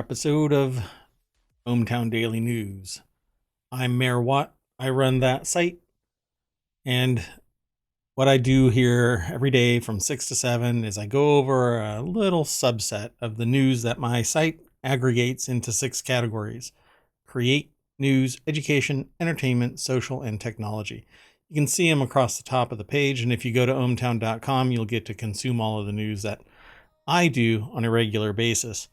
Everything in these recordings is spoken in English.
episode of ohmTown Daily News. I'm Mayor Watt. I run that site, and what I do here every day from 6 to 7 is I go over a little subset of the news that my site aggregates into 6 categories: create, news, education, entertainment, social, and technology. You can see them across the top of the page, and if you go to ohmTown.com, you'll get to consume all of the news that I do on a regular basis.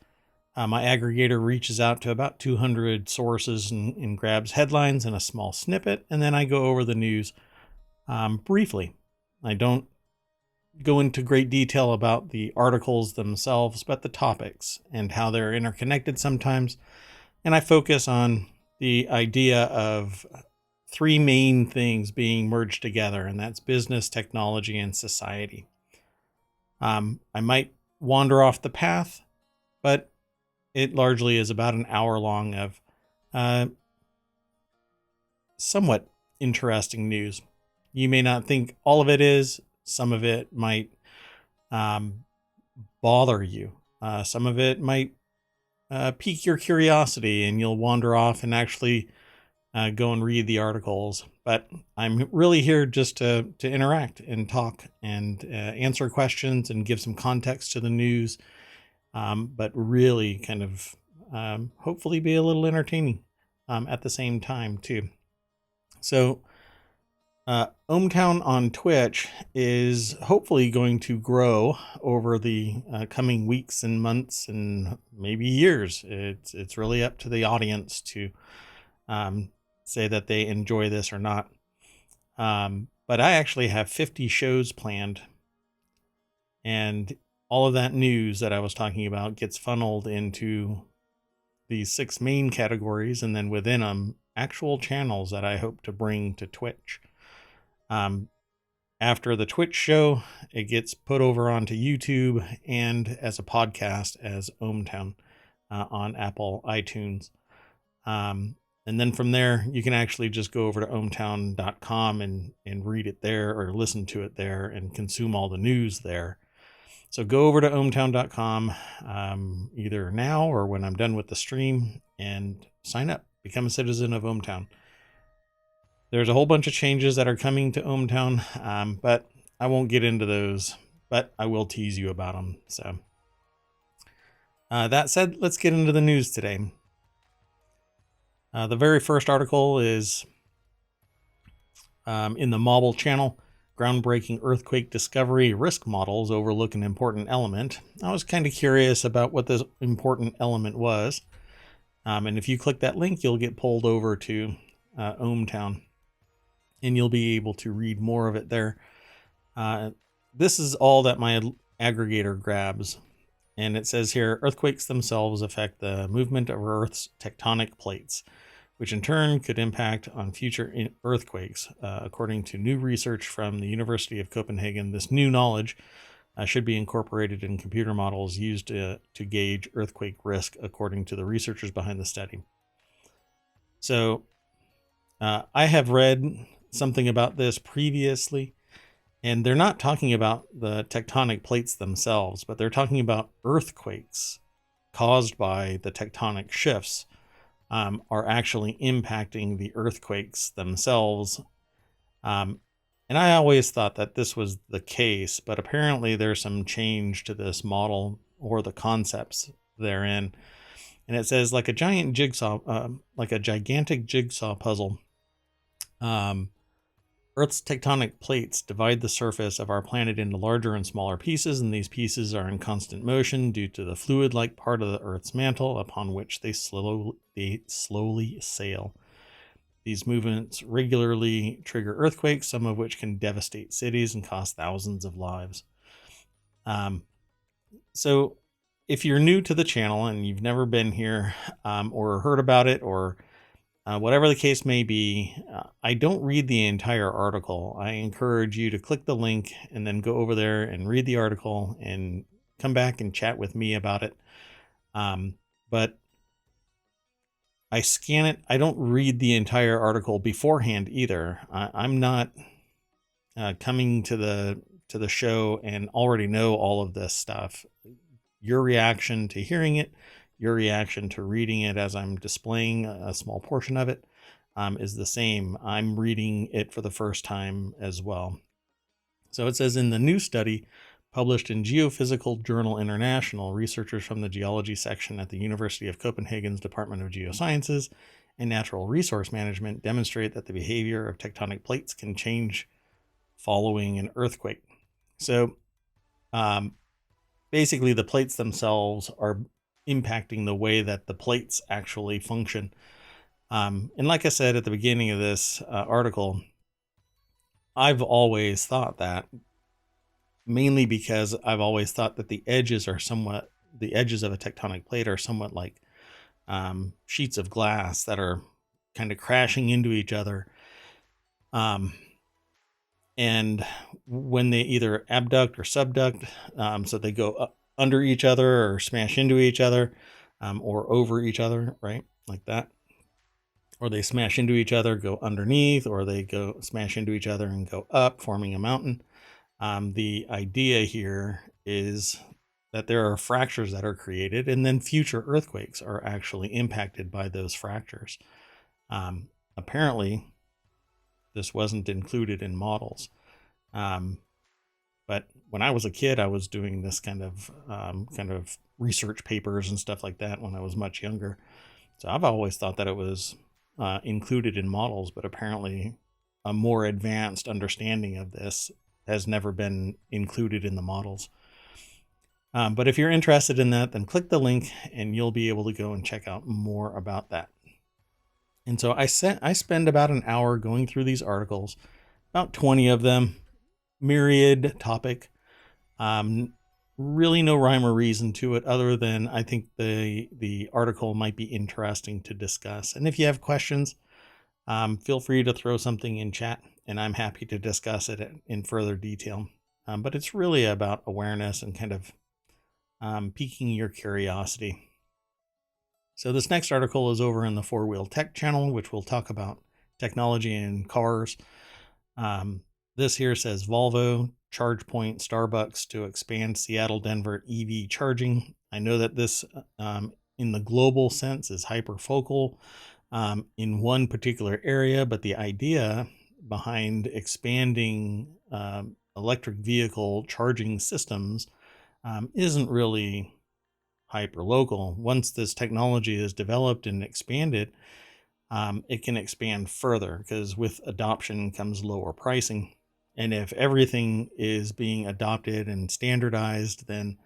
My aggregator reaches out to about 200 sources and grabs headlines and a small snippet, and then I go over the news briefly. I don't go into great detail about the articles themselves, but the topics and how they're interconnected sometimes. And I focus on the idea of 3 main things being merged together, and that's business, technology, and society. I might wander off the path, but it largely is about an hour long of somewhat interesting news. You may not think all of it is. Some of it might bother you. Some of it might pique your curiosity, and you'll wander off and actually go and read the articles. But I'm really here just to interact and talk and answer questions and give some context to the news. But really kind of hopefully be a little entertaining at the same time too. So ohmTown on Twitch is hopefully going to grow over the coming weeks and months and maybe years. It's really up to the audience to say that they enjoy this or not. But I actually have 50 shows planned, and all of that news that I was talking about gets funneled into these 6 main categories, and then within them, actual channels that I hope to bring to Twitch. After the Twitch show, it gets put over onto YouTube and as a podcast as ohmTown on Apple iTunes. And then from there, you can actually just go over to ohmTown.com and read it there, or listen to it there, and consume all the news there. So go over to ohmTown.com either now or when I'm done with the stream, and sign up. Become a citizen of ohmTown. There's a whole bunch of changes that are coming to ohmTown, but I won't get into those, but I will tease you about them. So that said, let's get into the news today. The very first article is in the Mobile channel. Groundbreaking earthquake discovery risk models overlook an important element. I was kind of curious about what this important element was. And if you click that link, you'll get pulled over to ohmTown, and you'll be able to read more of it there. This is all that my aggregator grabs. And it says here, earthquakes themselves affect the movement of Earth's tectonic plates, which in turn could impact on future earthquakes. According to new research from the University of Copenhagen, this new knowledge should be incorporated in computer models used to gauge earthquake risk, according to the researchers behind the study. So I have read something about this previously, and they're not talking about the tectonic plates themselves, but they're talking about earthquakes caused by the tectonic shifts are actually impacting the earthquakes themselves. And I always thought that this was the case, but apparently there's some change to this model or the concepts therein. And it says, like a gigantic jigsaw puzzle, Earth's tectonic plates divide the surface of our planet into larger and smaller pieces, and these pieces are in constant motion due to the fluid-like part of the Earth's mantle upon which they slowly sail. These movements regularly trigger earthquakes, some of which can devastate cities and cost thousands of lives. So if you're new to the channel and you've never been here or heard about it, or whatever the case may be, I don't read the entire article. I encourage you to click the link and then go over there and read the article and come back and chat with me about it. But I scan it. I don't read the entire article beforehand either. I'm not coming to the show and already know all of this stuff. Your reaction to hearing it, your reaction to reading it as I'm displaying a small portion of it is the same. I'm reading it for the first time as well. So it says, in the new study published in Geophysical Journal International, researchers from the geology section at the University of Copenhagen's Department of Geosciences and Natural Resource Management demonstrate that the behavior of tectonic plates can change following an earthquake. So basically the plates themselves are impacting the way that the plates actually function. And like I said at the beginning of this article, I've always thought that, mainly because I've always thought that the edges of a tectonic plate are somewhat like sheets of glass that are kind of crashing into each other. And when they either abduct or subduct, so they go under each other or smash into each other, or over each other, right? Like that. Or they smash into each other, go underneath, or they go smash into each other and go up, forming a mountain. The idea here is that there are fractures that are created, and then future earthquakes are actually impacted by those fractures. Apparently, this wasn't included in models. But when I was a kid, I was doing this kind of research papers and stuff like that when I was much younger. So I've always thought that it was included in models, but apparently a more advanced understanding of this has never been included in the models. But if you're interested in that, then click the link and you'll be able to go and check out more about that. And so I spend about an hour going through these articles, about 20 of them, myriad topic. Really no rhyme or reason to it other than I think the article might be interesting to discuss. And if you have questions, feel free to throw something in chat and I'm happy to discuss it in further detail. But it's really about awareness and kind of piquing your curiosity. So this next article is over in the Four Wheel Tech channel, which will talk about technology in cars. This here says Volvo, ChargePoint, Starbucks to expand Seattle-Denver EV charging. I know that this, in the global sense, is hyperfocal in one particular area, but the idea behind expanding electric vehicle charging systems isn't really hyperlocal. Once this technology is developed and expanded, it can expand further because with adoption comes lower pricing. And if everything is being adopted and standardized, then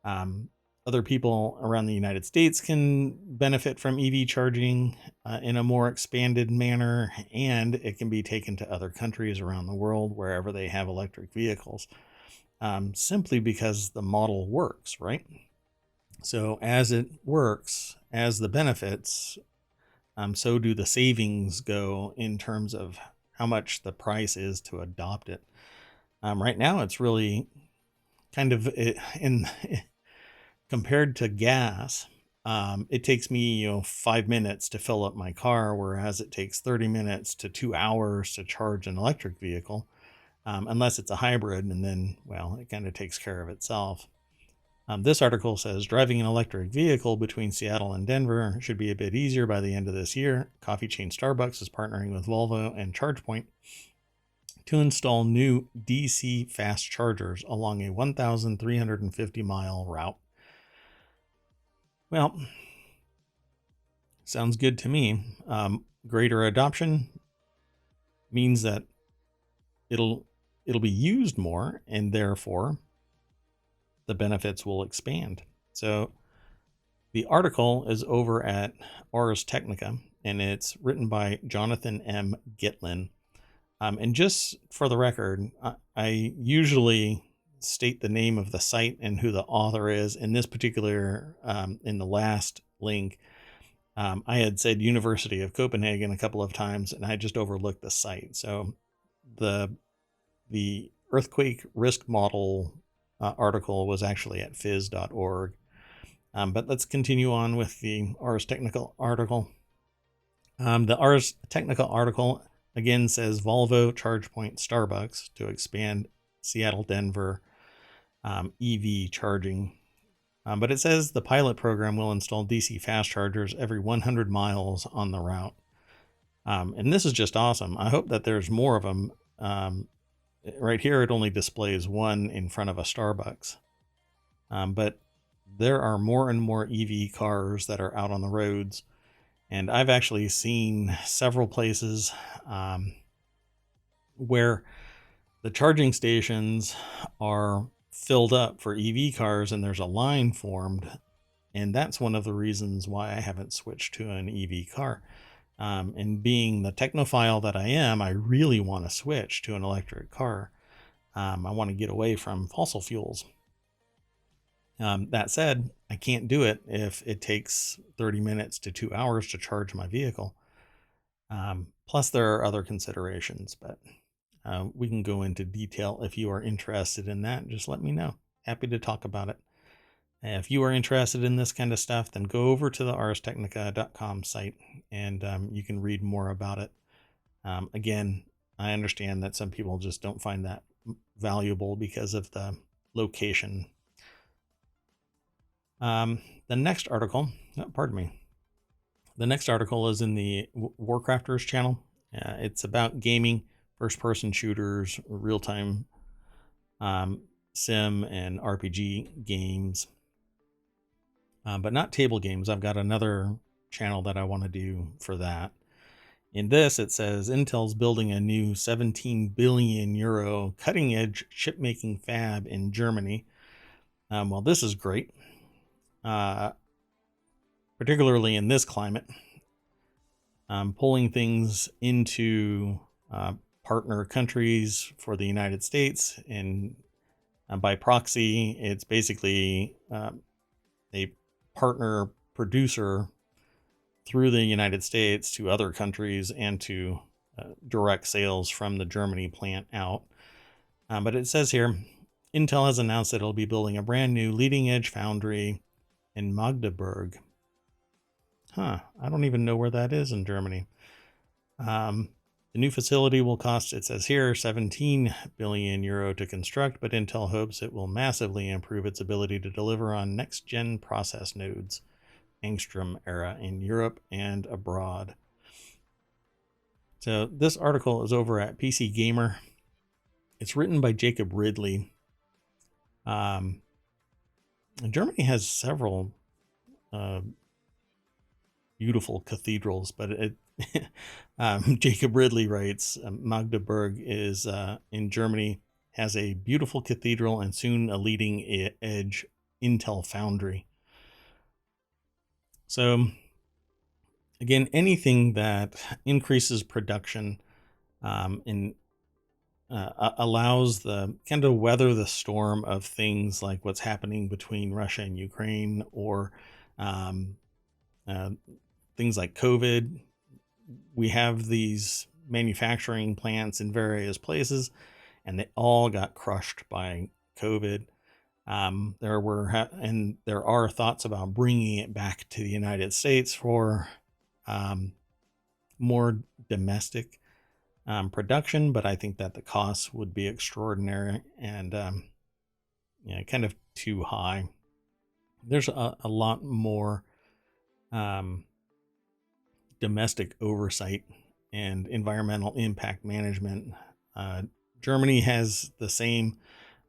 other people around the United States can benefit from EV charging in a more expanded manner, and it can be taken to other countries around the world wherever they have electric vehicles, simply because the model works, right? So as it works, as the benefits, so do the savings go in terms of how much the price is to adopt it. Right now, it's really kind of compared to gas. It takes me, 5 minutes to fill up my car, whereas it takes 30 minutes to 2 hours to charge an electric vehicle, unless it's a hybrid, and then, well, it kind of takes care of itself. This article says driving an electric vehicle between Seattle and Denver should be a bit easier by the end of this year. Coffee chain Starbucks is partnering with Volvo and ChargePoint to install new DC fast chargers along a 1,350-mile route. Well, sounds good to me. Greater adoption means that it'll be used more, and therefore the benefits will expand. So the article is over at Ars Technica, and it's written by Jonathan M. Gitlin. And just for the record, I usually state the name of the site and who the author is. In this particular, in the last link, I had said University of Copenhagen a couple of times, and I just overlooked the site. So the earthquake risk model article was actually at phys.org. But let's continue on with the Ars Technical article. The Ars Technical article again says Volvo, ChargePoint, Starbucks to expand Seattle-Denver EV charging. But it says the pilot program will install DC fast chargers every 100 miles on the route. And this is just awesome. I hope that there's more of them. Right here, it only displays one in front of a Starbucks. But there are more and more EV cars that are out on the roads. And I've actually seen several places where the charging stations are filled up for EV cars and there's a line formed. And that's one of the reasons why I haven't switched to an EV car. And being the technophile that I am, I really want to switch to an electric car. I want to get away from fossil fuels. That said, I can't do it if it takes 30 minutes to 2 hours to charge my vehicle. Plus, there are other considerations, but we can go into detail if you are interested in that. Just let me know. Happy to talk about it. If you are interested in this kind of stuff, then go over to the arstechnica.com site and you can read more about it. Again, I understand that some people just don't find that valuable because of the location. The next article, the next article is in the Warcrafters channel. It's about gaming, first-person shooters, real-time sim and RPG games. But not table games. I've got another channel that I want to do for that. In this, it says Intel's building a new 17 billion euro cutting edge chip making fab in Germany. Well, this is great, particularly in this climate. Pulling things into partner countries for the United States, and by proxy, it's basically a partner producer through the United States to other countries and to direct sales from the Germany plant out. But it says here, Intel has announced that it'll be building a brand new leading edge foundry in Magdeburg. I don't even know where that is in Germany. The new facility will cost, it says here, 17 billion euro to construct, but Intel hopes it will massively improve its ability to deliver on next-gen process nodes, Angstrom era, in Europe and abroad. So this article is over at PC Gamer. It's written by Jacob Ridley. Germany has several beautiful cathedrals, but Jacob Ridley writes, Magdeburg is in Germany, has a beautiful cathedral and soon a leading edge Intel foundry. So again, anything that increases production and allows the kind of weather the storm of things like what's happening between Russia and Ukraine, or things like COVID. We have these manufacturing plants in various places, and they all got crushed by COVID. There are thoughts about bringing it back to the United States for more domestic production, but I think that the costs would be extraordinary and kind of too high. There's a lot more domestic oversight and environmental impact management. Germany has the same.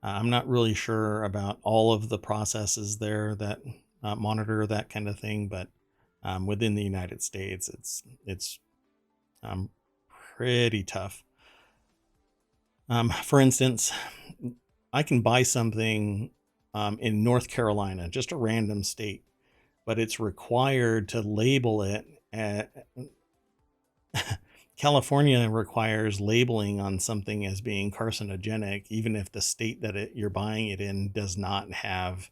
I'm not really sure about all of the processes there that monitor that kind of thing, but within the United States, it's pretty tough. For instance, I can buy something in North Carolina, just a random state, but it's required to label it. California requires labeling on something as being carcinogenic, even if the state that you're buying it in does not have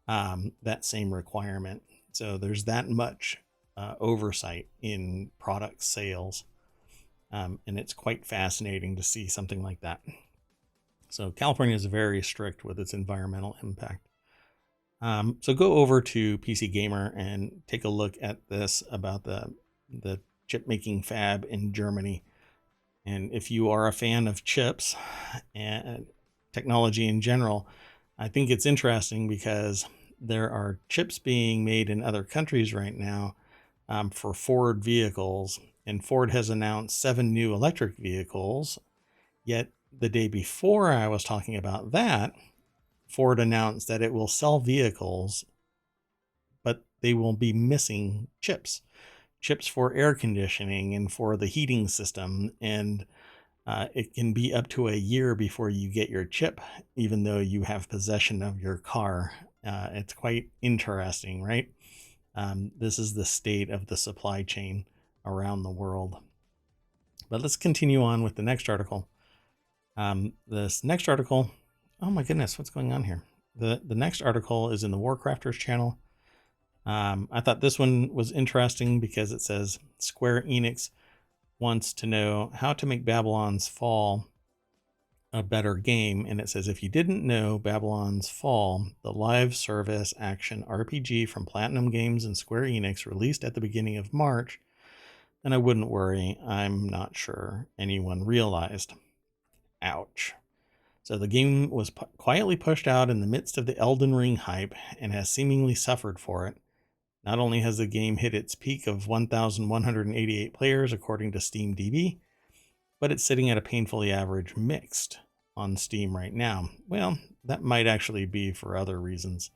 that same requirement. So there's that much oversight in product sales, and it's quite fascinating to see something like that. So California is very strict with its environmental impact. So go over to PC Gamer and take a look at this about the chip making fab in Germany. And if you are a fan of chips and technology in general, I think it's interesting because there are chips being made in other countries right now for Ford vehicles, and Ford has announced 7 new electric vehicles. Yet the day before I was talking about that, Ford announced that it will sell vehicles, but they will be missing chips for air conditioning and for the heating system. And it can be up to a year before you get your chip, even though you have possession of your car. It's quite interesting, right? This is the state of the supply chain around the world. But let's continue on with the next article. This next article, oh my goodness, what's going on here? The next article is in the Warcrafters channel. I thought this one was interesting because it says Square Enix wants to know how to make Babylon's Fall a better game. And it says, if you didn't know, Babylon's Fall, the live service action RPG from Platinum Games and Square Enix, released at the beginning of March. And I wouldn't worry, I'm not sure anyone realized. Ouch. So the game was quietly pushed out in the midst of the Elden Ring hype and has seemingly suffered for it. Not only has the game hit its peak of 1,188 players according to SteamDB, but it's sitting at a painfully average mixed on Steam right now. Well, that might actually be for other reasons,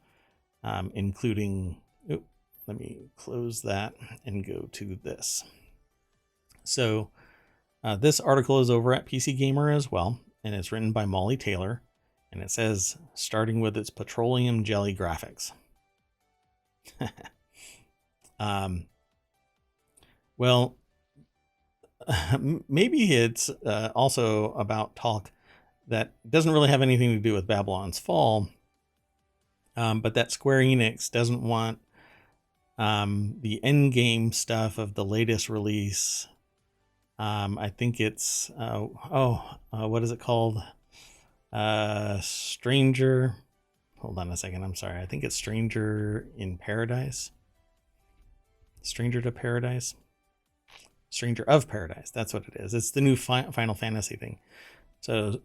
including, let me close that and go to this. So this article is over at PC Gamer as well, and it's written by Molly Taylor, and it says, starting with its petroleum jelly graphics. Well, maybe it's also about talk that doesn't really have anything to do with Babylon's Fall, but that Square Enix doesn't want the end game stuff of the latest release. I think it's what is it called? Stranger. Hold on a second. I'm sorry. I think it's Stranger in Paradise. Stranger to Paradise. Stranger of Paradise. That's what it is. It's the new Final Fantasy thing. So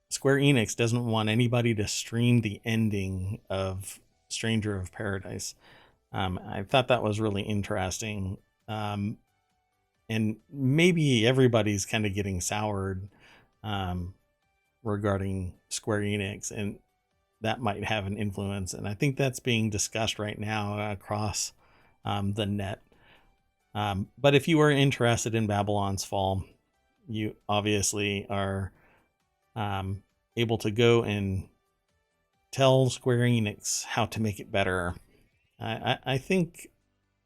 Square Enix doesn't want anybody to stream the ending of Stranger of Paradise. I thought that was really interesting. And maybe everybody's kind of getting soured regarding Square Enix, and that might have an influence. And I think that's being discussed right now across the net. But if you are interested in Babylon's Fall, you obviously are able to go and tell Square Enix how to make it better. I think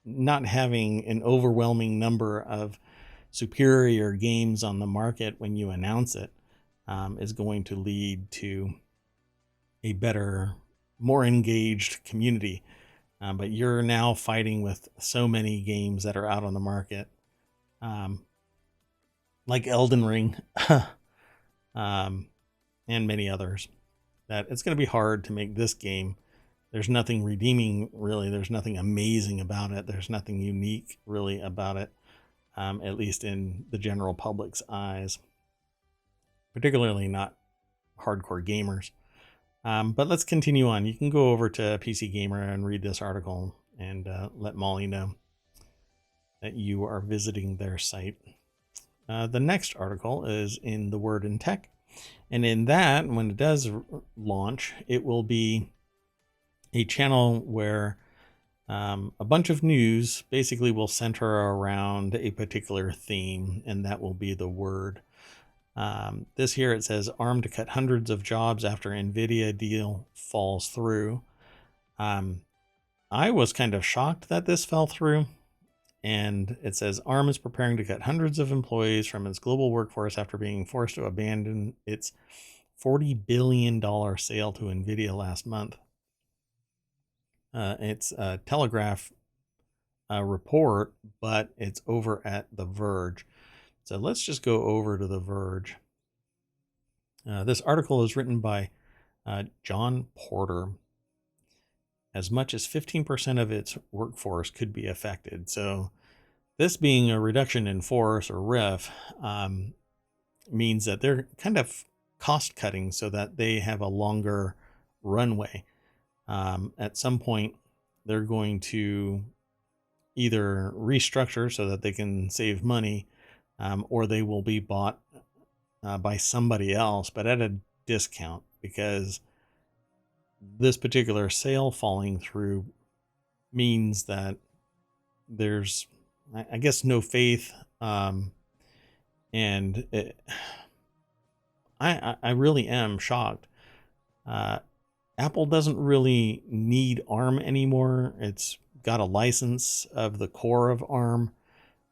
not having an overwhelming number of superior games on the market when you announce it is going to lead to a better, more engaged community. But you're now fighting with so many games that are out on the market, like Elden Ring, and many others, that it's going to be hard to make this game. There's nothing redeeming, really. There's nothing amazing about it. There's nothing unique, really, about it, at least in the general public's eyes, particularly not hardcore gamers. But let's continue on. You can go over to PC Gamer and read this article and let Molly know that you are visiting their site. The next article is in The Word in Tech. And in that, when it does launch, it will be a channel where a bunch of news basically will center around a particular theme, and that will be the word. This here, it says ARM to cut hundreds of jobs after Nvidia deal falls through. I was kind of shocked that this fell through. And it says ARM is preparing to cut hundreds of employees from its global workforce after being forced to abandon its $40 billion sale to Nvidia last month. It's a Telegraph report, but it's over at The Verge. So let's just go over to The Verge. This article is written by John Porter. As much as 15% of its workforce could be affected. So this being a reduction in force, or RIF, means that they're kind of cost cutting so that they have a longer runway. At some point, they're going to either restructure so that they can save money, or they will be bought by somebody else, but at a discount, because this particular sale falling through means that there's, I guess, no faith. And I really am shocked. Apple doesn't really need ARM anymore. It's got a license of the core of ARM.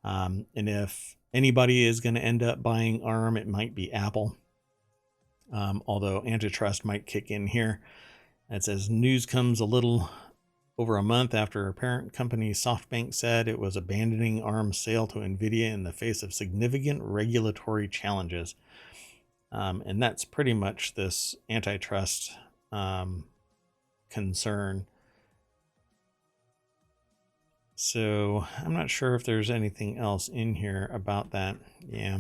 And if anybody is going to end up buying ARM, it might be Apple. Although antitrust might kick in here. It says news comes a little over a month after parent company SoftBank said it was abandoning ARM's sale to Nvidia in the face of significant regulatory challenges. And that's pretty much this antitrust concern. So I'm not sure if there's anything else in here about that. Yeah.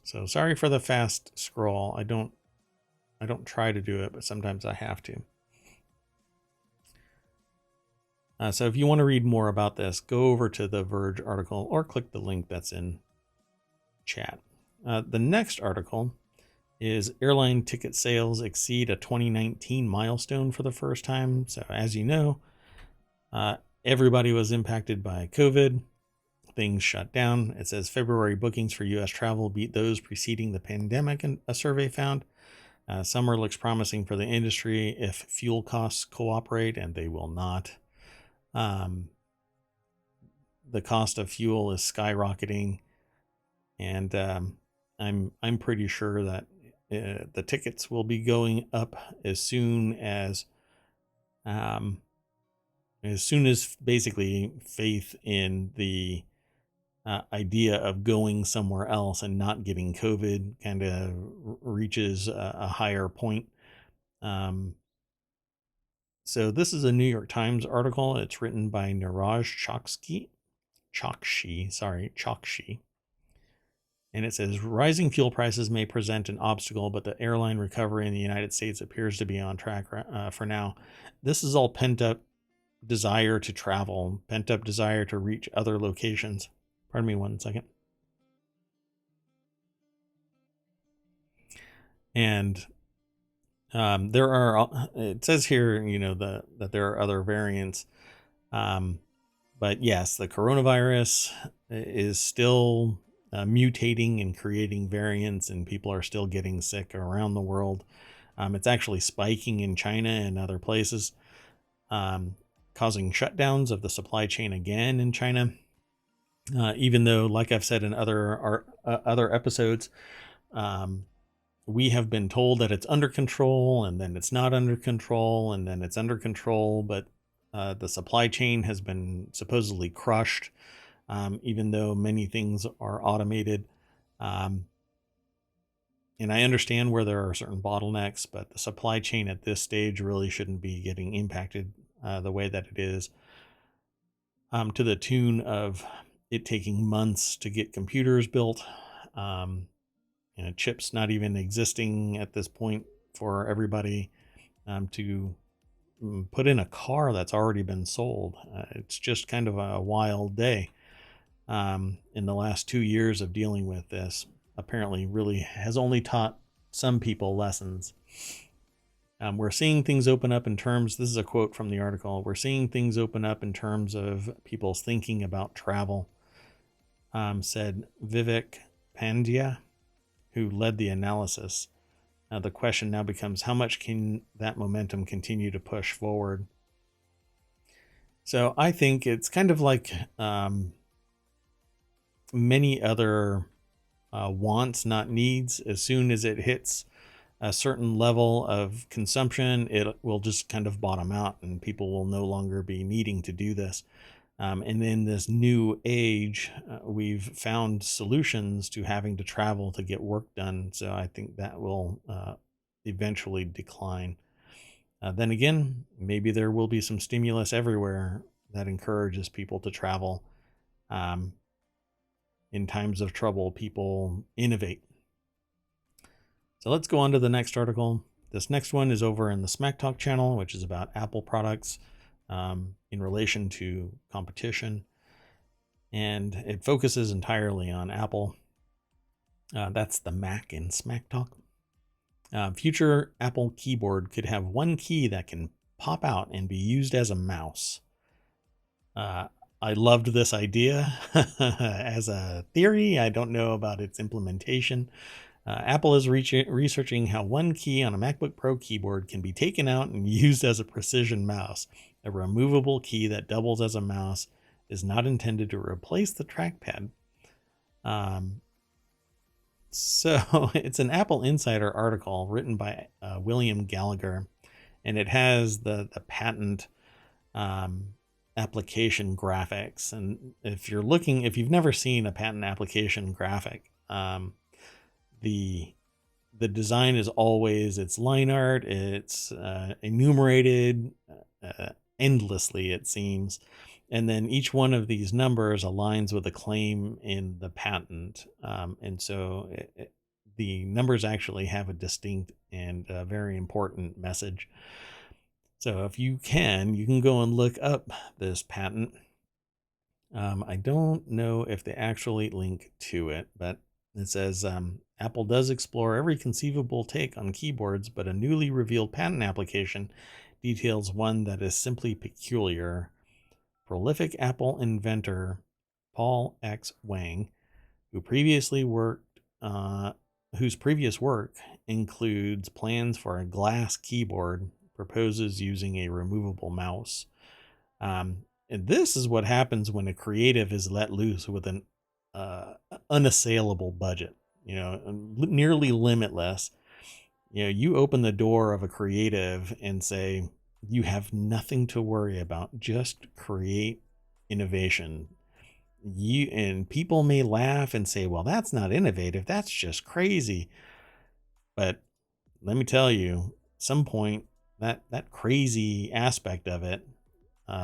So sorry for the fast scroll. I don't try to do it, but sometimes I have to. So if you want to read more about this, go over to the Verge article or click the link that's in chat. The next article is airline ticket sales exceed a 2019 milestone for the first time. So as you know, everybody was impacted by COVID. Things shut down. It says February bookings for U.S. travel beat those preceding the pandemic, and a survey found. Summer looks promising for the industry if fuel costs cooperate, and they will not. The cost of fuel is skyrocketing, and I'm pretty sure that the tickets will be going up as soon as basically faith in the idea of going somewhere else and not getting COVID kind of reaches a higher point. So this is a New York Times article. It's written by Niraj Chokshi. And it says, rising fuel prices may present an obstacle, but the airline recovery in the United States appears to be on track for now. This is all pent-up desire to travel, pent-up desire to reach other locations. Pardon me 1 second. And there are, it says here, that there are other variants. But yes, the coronavirus is still mutating and creating variants, and people are still getting sick around the world. It's actually spiking in China and other places, causing shutdowns of the supply chain again in China. Even though, like I've said in other episodes, we have been told that it's under control, and then it's not under control, and then it's under control, but the supply chain has been supposedly crushed, even though many things are automated. And I understand where there are certain bottlenecks, but the supply chain at this stage really shouldn't be getting impacted the way that it is, to the tune of it taking months to get computers built, chips not even existing at this point for everybody to put in a car that's already been sold. It's just kind of a wild day. In the last 2 years of dealing with this, apparently really has only taught some people lessons. We're seeing things open up in terms, this is a quote from the article, we're seeing things open up in terms of people's thinking about travel, said Vivek Pandya, who led the analysis. The question now becomes, how much can that momentum continue to push forward? So I think it's kind of like many other wants, not needs. As soon as it hits a certain level of consumption, it will just kind of bottom out, and people will no longer be needing to do this. And in this new age, we've found solutions to having to travel to get work done. So I think that will eventually decline. Then again, maybe there will be some stimulus everywhere that encourages people to travel. In times of trouble, people innovate. So let's go on to the next article. This next one is over in the Smack Talk channel, which is about Apple products in relation to competition. And it focuses entirely on Apple. That's the Mac in Smack Talk. Future Apple keyboard could have one key that can pop out and be used as a mouse. I loved this idea as a theory. I don't know about its implementation. Apple is researching how one key on a MacBook Pro keyboard can be taken out and used as a precision mouse. A removable key that doubles as a mouse is not intended to replace the trackpad. So it's an Apple Insider article written by William Gallagher, and it has the patent application graphics. And if you've never seen a patent application graphic, the design is always, it's line art, it's enumerated endlessly, it seems. And then each one of these numbers aligns with a claim in the patent. And so the numbers actually have a distinct and very important message. So if you can go and look up this patent. I don't know if they actually link to it, but it says, Apple does explore every conceivable take on keyboards, but a newly revealed patent application details one that is simply peculiar. Prolific Apple inventor Paul X. Wang, whose previous work includes plans for a glass keyboard, proposes using a removable mouse. And this is what happens when a creative is let loose with an unassailable budget, nearly limitless. You open the door of a creative and say, you have nothing to worry about, just create innovation. And people may laugh and say, well, that's not innovative, that's just crazy. But let me tell you, at some point that crazy aspect of it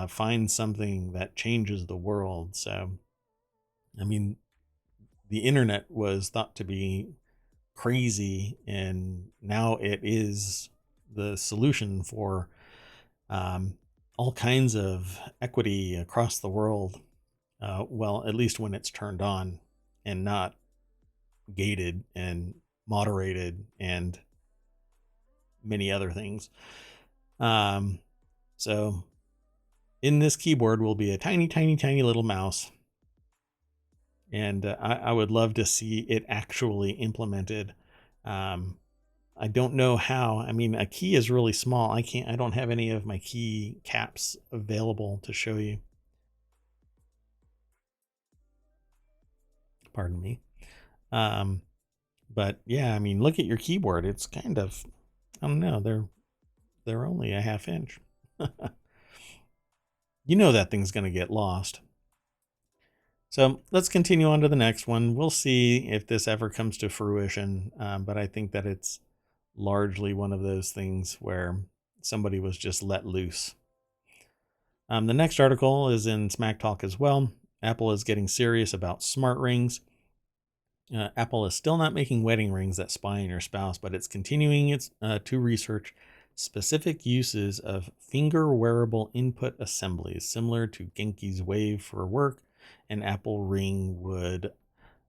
finds something that changes the world. So I mean, the internet was thought to be crazy, and now it is the solution for all kinds of equity across the world. Well, at least when it's turned on and not gated and moderated and many other things. So in this keyboard will be a tiny, tiny, tiny little mouse. And I would love to see it actually implemented. I don't know how. I mean, a key is really small. I don't have any of my key caps available to show you. Pardon me. But yeah, I mean, look at your keyboard. It's kind of, I don't know, they're only a ½ inch. That thing's going to get lost. So let's continue on to the next one. We'll see if this ever comes to fruition, but I think that it's largely one of those things where somebody was just let loose. The next article is in Smack Talk as well. Apple is getting serious about smart rings. Apple is still not making wedding rings that spy on your spouse, but it's continuing to research specific uses of finger wearable input assemblies, similar to Genki's Wave for work. An Apple Ring would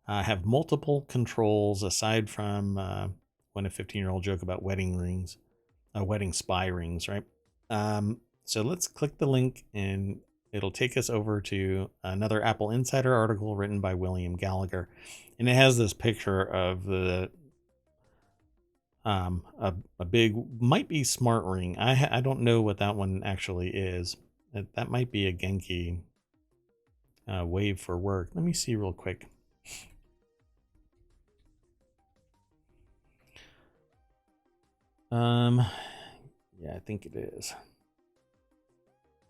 have multiple controls aside from when a 15-year-old joke about wedding spy rings, right? So let's click the link and it'll take us over to another Apple Insider article written by William Gallagher. And it has this picture of a big, might be smart ring. I don't know what that one actually is. That might be a Genki Wave for work. Let me see real quick. Yeah, I think it is.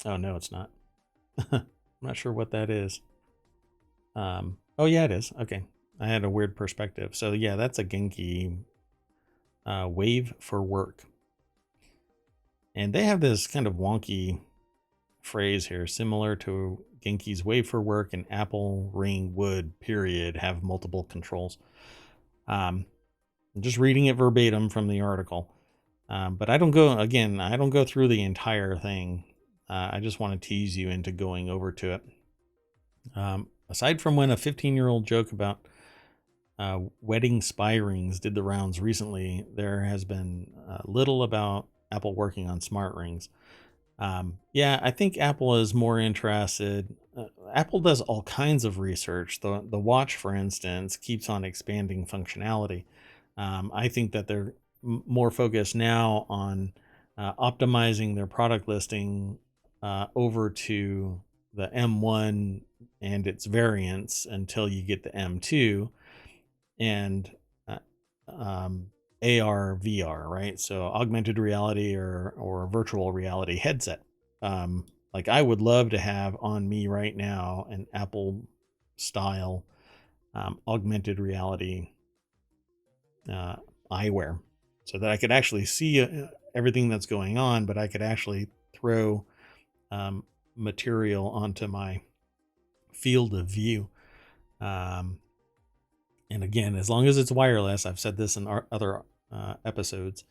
Oh no, it's not. I'm not sure what that is. Oh yeah, it is. Okay, I had a weird perspective. So yeah, that's a Genki Wave for work, and they have this kind of wonky phrase here, similar to Genki's Wave for work and Apple Ring would period have multiple controls. I'm just reading it verbatim from the article. But I don't go through the entire thing. I just want to tease you into going over to it. Aside from when a 15-year-old joke about wedding spy rings did the rounds recently, there has been little about Apple working on smart rings. Yeah, I think Apple is more interested. Apple does all kinds of research. The watch, for instance, keeps on expanding functionality. I think that they're more focused now on optimizing their product listing over to the M1 and its variants until you get the M2 and uh, AR, VR, right? So augmented reality or virtual reality headset. Like I would love to have on me right now an Apple style augmented reality eyewear, so that I could actually see everything that's going on, but I could actually throw material onto my field of view. And again, as long as it's wireless, I've said this in other episodes.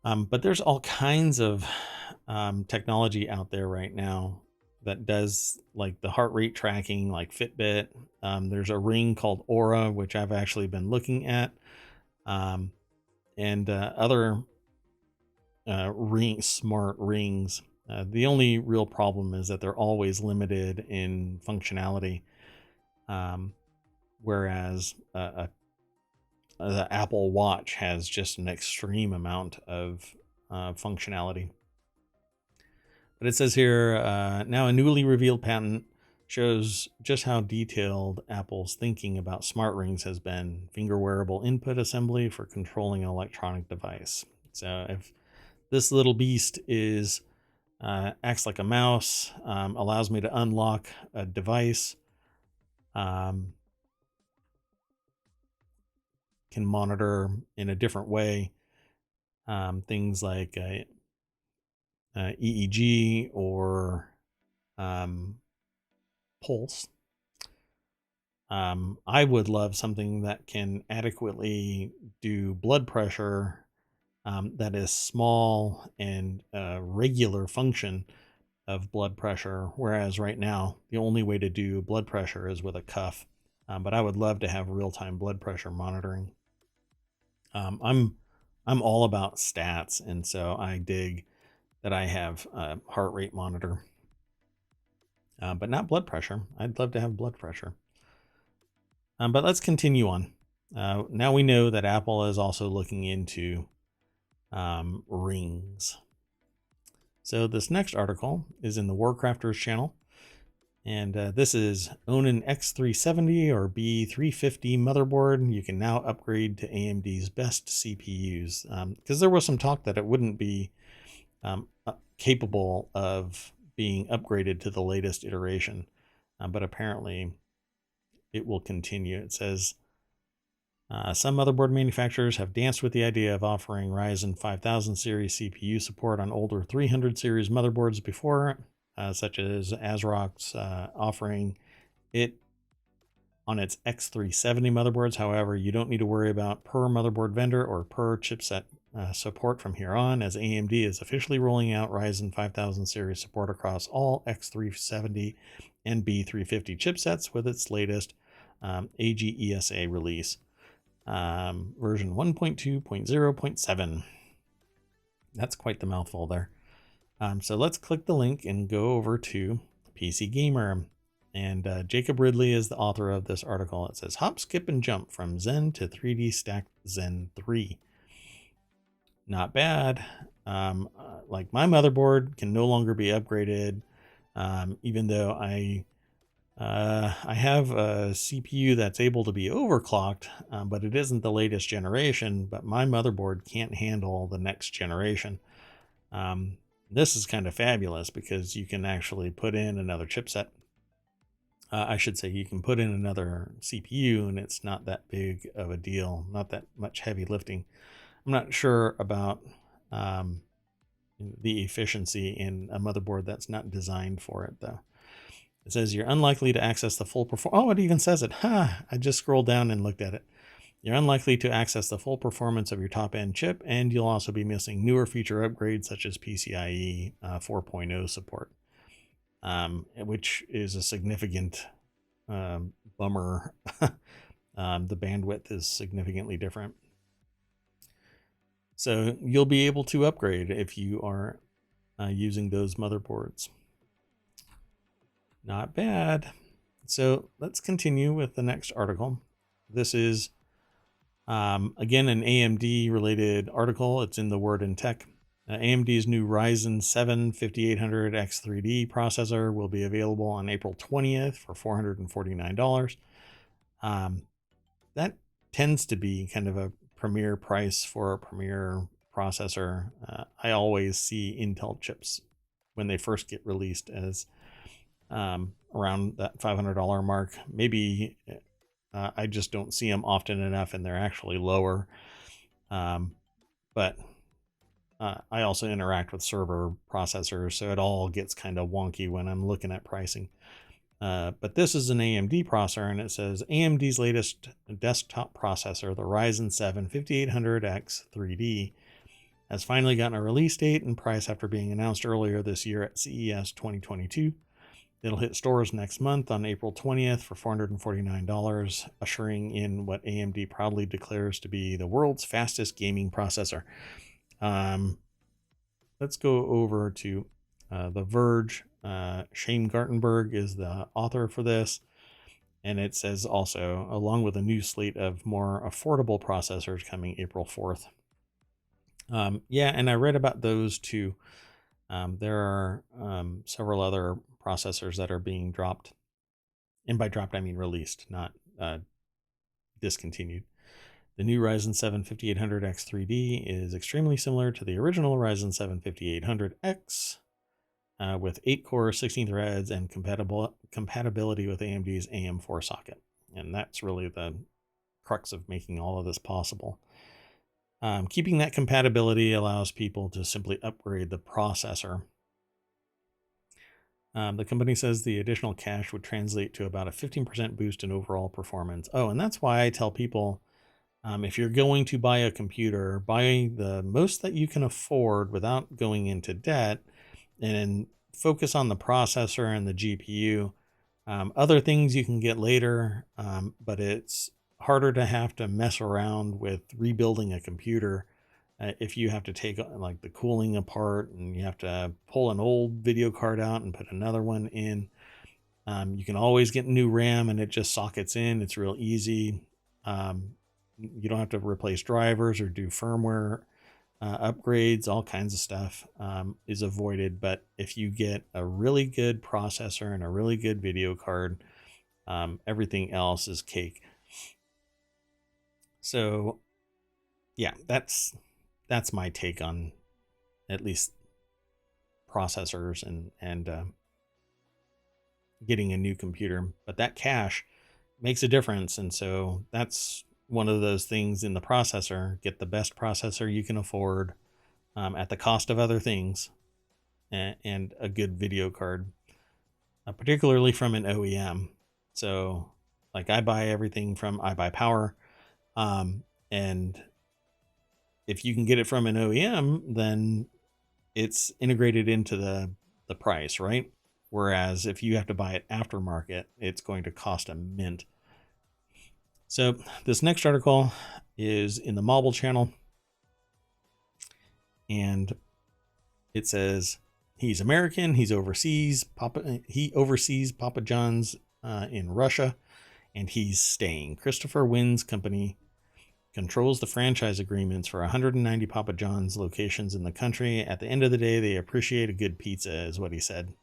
But there's all kinds of technology out there right now that does like the heart rate tracking, like Fitbit. There's a ring called Aura, which I've actually been looking at, and other smart rings. The only real problem is that they're always limited in functionality, whereas the Apple Watch has just an extreme amount of functionality. But it says here, now a newly revealed patent shows just how detailed Apple's thinking about smart rings has been. Finger wearable input assembly for controlling an electronic device. So if this little beast is acts like a mouse, allows me to unlock a device, can monitor in a different way things like EEG or pulse. I would love something that can adequately do blood pressure that is small and regular function of blood pressure, whereas right now the only way to do blood pressure is with a cuff. But I would love to have real-time blood pressure monitoring. I'm all about stats, and so I dig that I have a heart rate monitor, but not blood pressure. I'd love to have blood pressure. But let's continue on. Now we know that Apple is also looking into rings. So this next article is in the Warcrafters channel, and this is own an X370 or B350 motherboard. You can now upgrade to AMD's best CPUs, because there was some talk that it wouldn't be capable of being upgraded to the latest iteration, but apparently it will continue. It says some motherboard manufacturers have danced with the idea of offering Ryzen 5000 series CPU support on older 300 series motherboards before, such as ASRock's offering it on its X370 motherboards. However, you don't need to worry about per motherboard vendor or per chipset support from here on, as AMD is officially rolling out Ryzen 5000 series support across all X370 and B350 chipsets with its latest AGESA release, version 1.2.0.7. That's quite the mouthful there. So let's click the link and go over to PC Gamer. And Jacob Ridley is the author of this article. It says, hop, skip, and jump from Zen to 3D stacked Zen 3. Not bad. Like my motherboard can no longer be upgraded, even though I have a CPU that's able to be overclocked, but it isn't the latest generation. But my motherboard can't handle the next generation. This is kind of fabulous because you can actually put in another chipset. I should say you can put in another CPU, and it's not that big of a deal, not that much heavy lifting. I'm not sure about the efficiency in a motherboard that's not designed for it, though. It says you're unlikely to access the full performance. Oh, it even says it. I just scrolled down and looked at it. You're unlikely to access the full performance of your top-end chip, and you'll also be missing newer feature upgrades such as PCIe 4.0 support, which is a significant bummer. The bandwidth is significantly different. So you'll be able to upgrade if you are using those motherboards. Not bad. So let's continue with the next article. This is, again, an AMD related article. It's in the Word in Tech. AMD's new Ryzen 7 5800X3D processor will be available on April 20th for $449. That tends to be kind of a premier price for a premier processor. I always see Intel chips when they first get released as around that $500 mark. Maybe I just don't see them often enough and they're actually lower. But I also interact with server processors, so it all gets kind of wonky when I'm looking at pricing. But this is an AMD processor, and it says AMD's latest desktop processor, the Ryzen 7 5800X3D, has finally gotten a release date and price after being announced earlier this year at CES 2022. It'll hit stores next month on April 20th for $449, ushering in what AMD proudly declares to be the world's fastest gaming processor. Let's go over to The Verge. Shane Gartenberg is the author for this, and it says also, along with a new slate of more affordable processors coming April 4th. Yeah, and I read about those too. There are several other processors that are being dropped, and by dropped I mean released, not discontinued. The new Ryzen 7 5800X3D is extremely similar to the original Ryzen 7 5800X, with 8-core, 16 threads, and compatibility with AMD's AM4 socket. And that's really the crux of making all of this possible. Keeping that compatibility allows people to simply upgrade the processor. The company says the additional cash would translate to about a 15% boost in overall performance. Oh, and that's why I tell people, if you're going to buy a computer, buy the most that you can afford without going into debt, and focus on the processor and the GPU. Other things you can get later, but it's harder to have to mess around with rebuilding a computer if you have to take like the cooling apart and you have to pull an old video card out and put another one in. You can always get new RAM and it just sockets in. It's real easy. You don't have to replace drivers or do firmware upgrades. All kinds of stuff is avoided. But if you get a really good processor and a really good video card, everything else is cake. So yeah, that's my take on at least processors and getting a new computer. But that cash makes a difference, and so that's one of those things in the processor. Get the best processor you can afford at the cost of other things, and a good video card, particularly from an OEM. So like I buy everything from iBuyPower, and if you can get it from an OEM, then it's integrated into the price, right? Whereas if you have to buy it aftermarket, it's going to cost a mint. So this next article is in the Mobile channel, and it says he's American, he's overseas, he oversees Papa John's in Russia, and he's staying. Christopher Wynn's company controls the franchise agreements for 190 Papa John's locations in the country. At the end of the day, they appreciate a good pizza, is what he said.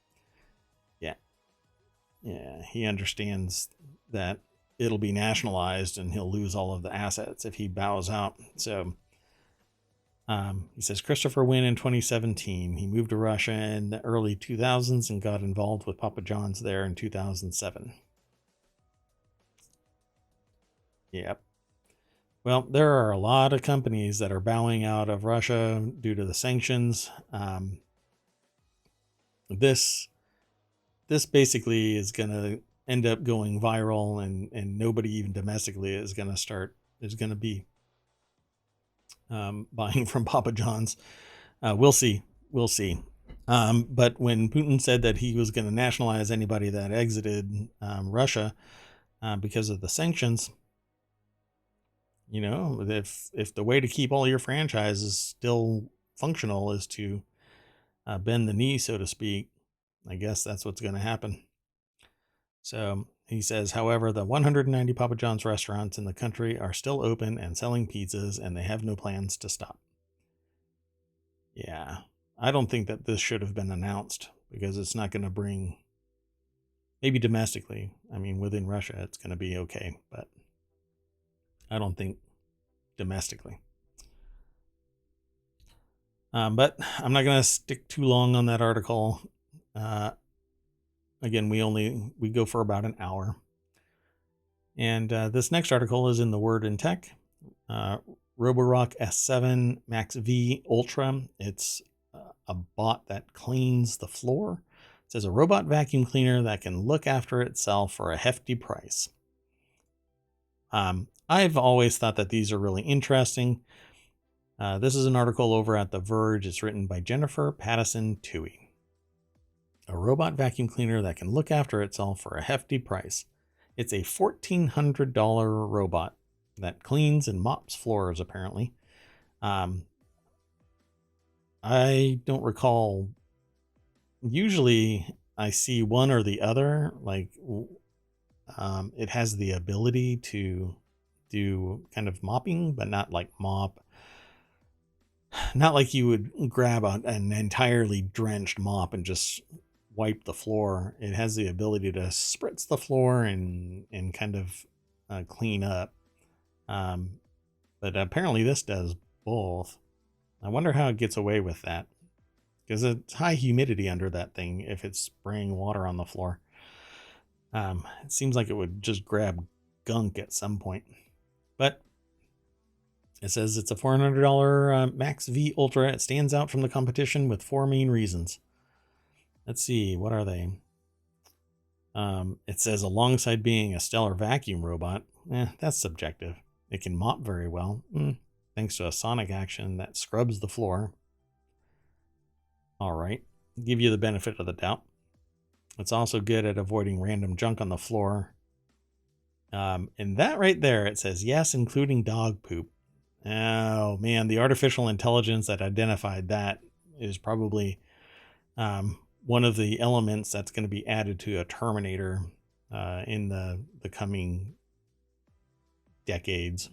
Yeah, he understands that it'll be nationalized and he'll lose all of the assets if he bows out. So he says Christopher Wynn in 2017. He moved to Russia in the early 2000s and got involved with Papa John's there in 2007. Yep. Well, there are a lot of companies that are bowing out of Russia due to the sanctions. This basically is going to end up going viral, and nobody even domestically is going to start is going to be buying from Papa John's. We'll see. We'll see. But when Putin said that he was going to nationalize anybody that exited Russia because of the sanctions, you know, if the way to keep all your franchises still functional is to bend the knee, so to speak, I guess that's what's going to happen. So he says, however, the 190 Papa John's restaurants in the country are still open and selling pizzas, and they have no plans to stop. Yeah, I don't think that this should have been announced, because it's not going to bring, maybe domestically, I mean, within Russia, it's going to be okay, but I don't think domestically. But I'm not going to stick too long on that article. Again, we go for about an hour. And this next article is in the Word in Tech. Roborock S7 Max V Ultra. It's a bot that cleans the floor. It says a robot vacuum cleaner that can look after itself for a hefty price. I've always thought that these are really interesting. This is an article over at The Verge. It's written by Jennifer Pattison Toohey. A robot vacuum cleaner that can look after itself for a hefty price. It's a $1,400 robot that cleans and mops floors, apparently. I don't recall. Usually I see one or the other. Like, it has the ability to do kind of mopping, but not like mop. Not like you would grab an entirely drenched mop and just wipe the floor. It has the ability to spritz the floor and kind of clean up. But apparently this does both. I wonder how it gets away with that, because it's high humidity under that thing if it's spraying water on the floor. It seems like it would just grab gunk at some point. But it says it's a $400 Max V Ultra. It stands out from the competition with 4 main reasons. Let's see, what are they? It says alongside being a stellar vacuum robot, that's subjective. It can mop very well, thanks to a sonic action that scrubs the floor. All right, give you the benefit of the doubt. It's also good at avoiding random junk on the floor. And that right there, it says yes, including dog poop. Oh man, the artificial intelligence that identified that is probably one of the elements that's going to be added to a Terminator in the coming decades.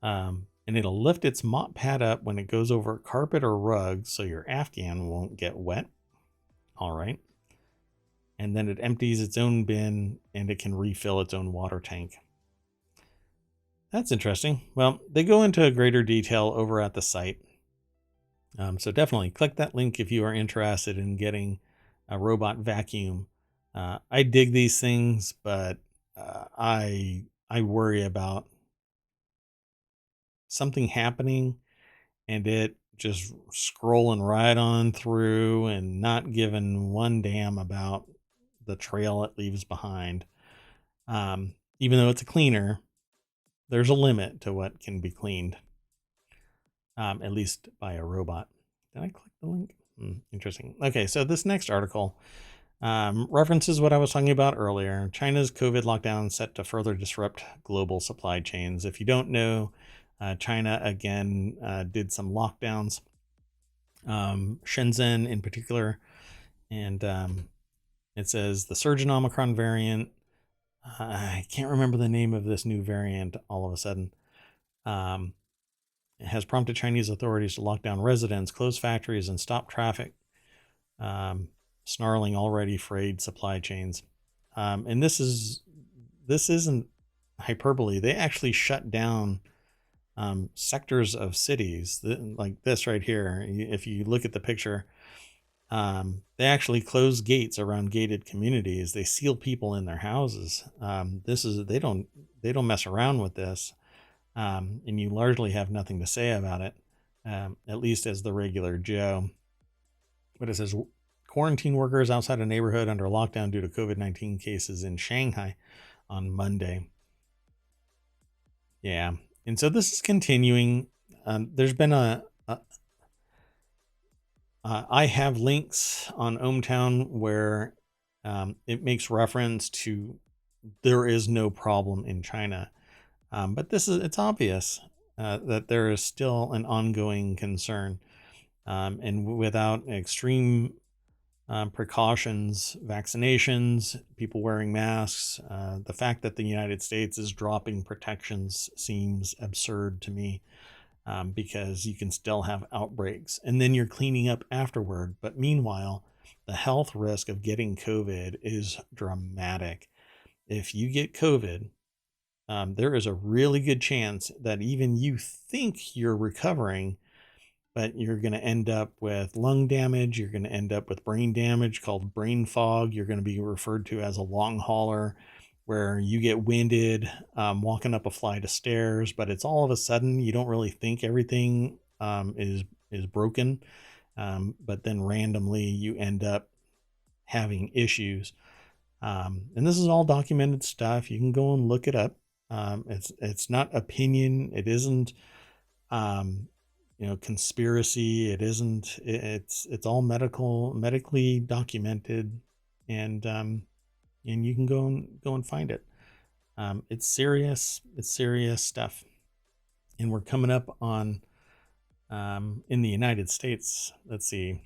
And it'll lift its mop pad up when it goes over carpet or rug so your Afghan won't get wet. All right. And then it empties its own bin and it can refill its own water tank. That's interesting. Well, they go into greater detail over at the site. So definitely click that link if you are interested in getting a robot vacuum. I dig these things, but I worry about something happening and it just scrolling right on through and not giving one damn about the trail it leaves behind. Even though it's a cleaner, there's a limit to what can be cleaned. At least by a robot. Did I click the link? Interesting. Okay, so this next article references what I was talking about earlier. China's COVID lockdown set to further disrupt global supply chains. If you don't know, China again did some lockdowns, Shenzhen in particular, and it says the surge in Omicron variant. I can't remember the name of this new variant all of a sudden. It has prompted Chinese authorities to lock down residents, close factories, and stop traffic, snarling already frayed supply chains. And this isn't hyperbole. They actually shut down sectors of cities like this right here. If you look at the picture, they actually close gates around gated communities. They seal people in their houses. They don't mess around with this. And you largely have nothing to say about it, at least as the regular Joe. But it says quarantine workers outside a neighborhood under lockdown due to COVID-19 cases in Shanghai on Monday. Yeah. And so this is continuing. There's been I have links on ohmTown where it makes reference to there is no problem in China. But it's obvious that there is still an ongoing concern. And without extreme precautions, vaccinations, people wearing masks, the fact that the United States is dropping protections seems absurd to me, because you can still have outbreaks and then you're cleaning up afterward. But meanwhile, the health risk of getting COVID is dramatic. If you get COVID, there is a really good chance that even you think you're recovering, but you're going to end up with lung damage. You're going to end up with brain damage called brain fog. You're going to be referred to as a long hauler, where you get winded walking up a flight of stairs, but it's all of a sudden you don't really think everything is broken, but then randomly you end up having issues. And this is all documented stuff. You can go and look it up. It's not opinion. It isn't conspiracy. It isn't. It's all medically documented, and you can go and find it. It's serious. It's serious stuff, and we're coming up on in the United States. Let's see.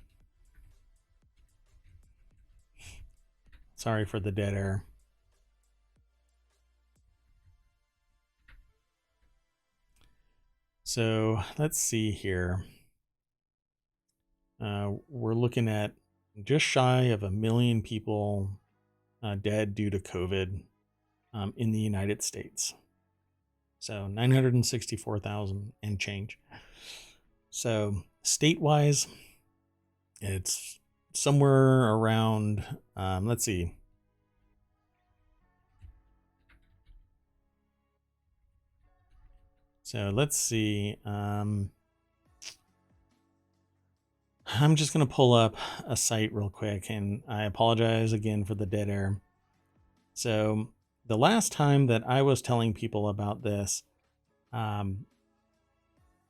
Sorry for the dead air. So let's see here. We're looking at just shy of 1 million people dead due to COVID in the United States. So 964,000 and change. So state-wise, it's somewhere around, let's see. So let's see. I'm just going to pull up a site real quick, and I apologize again for the dead air. So the last time that I was telling people about this,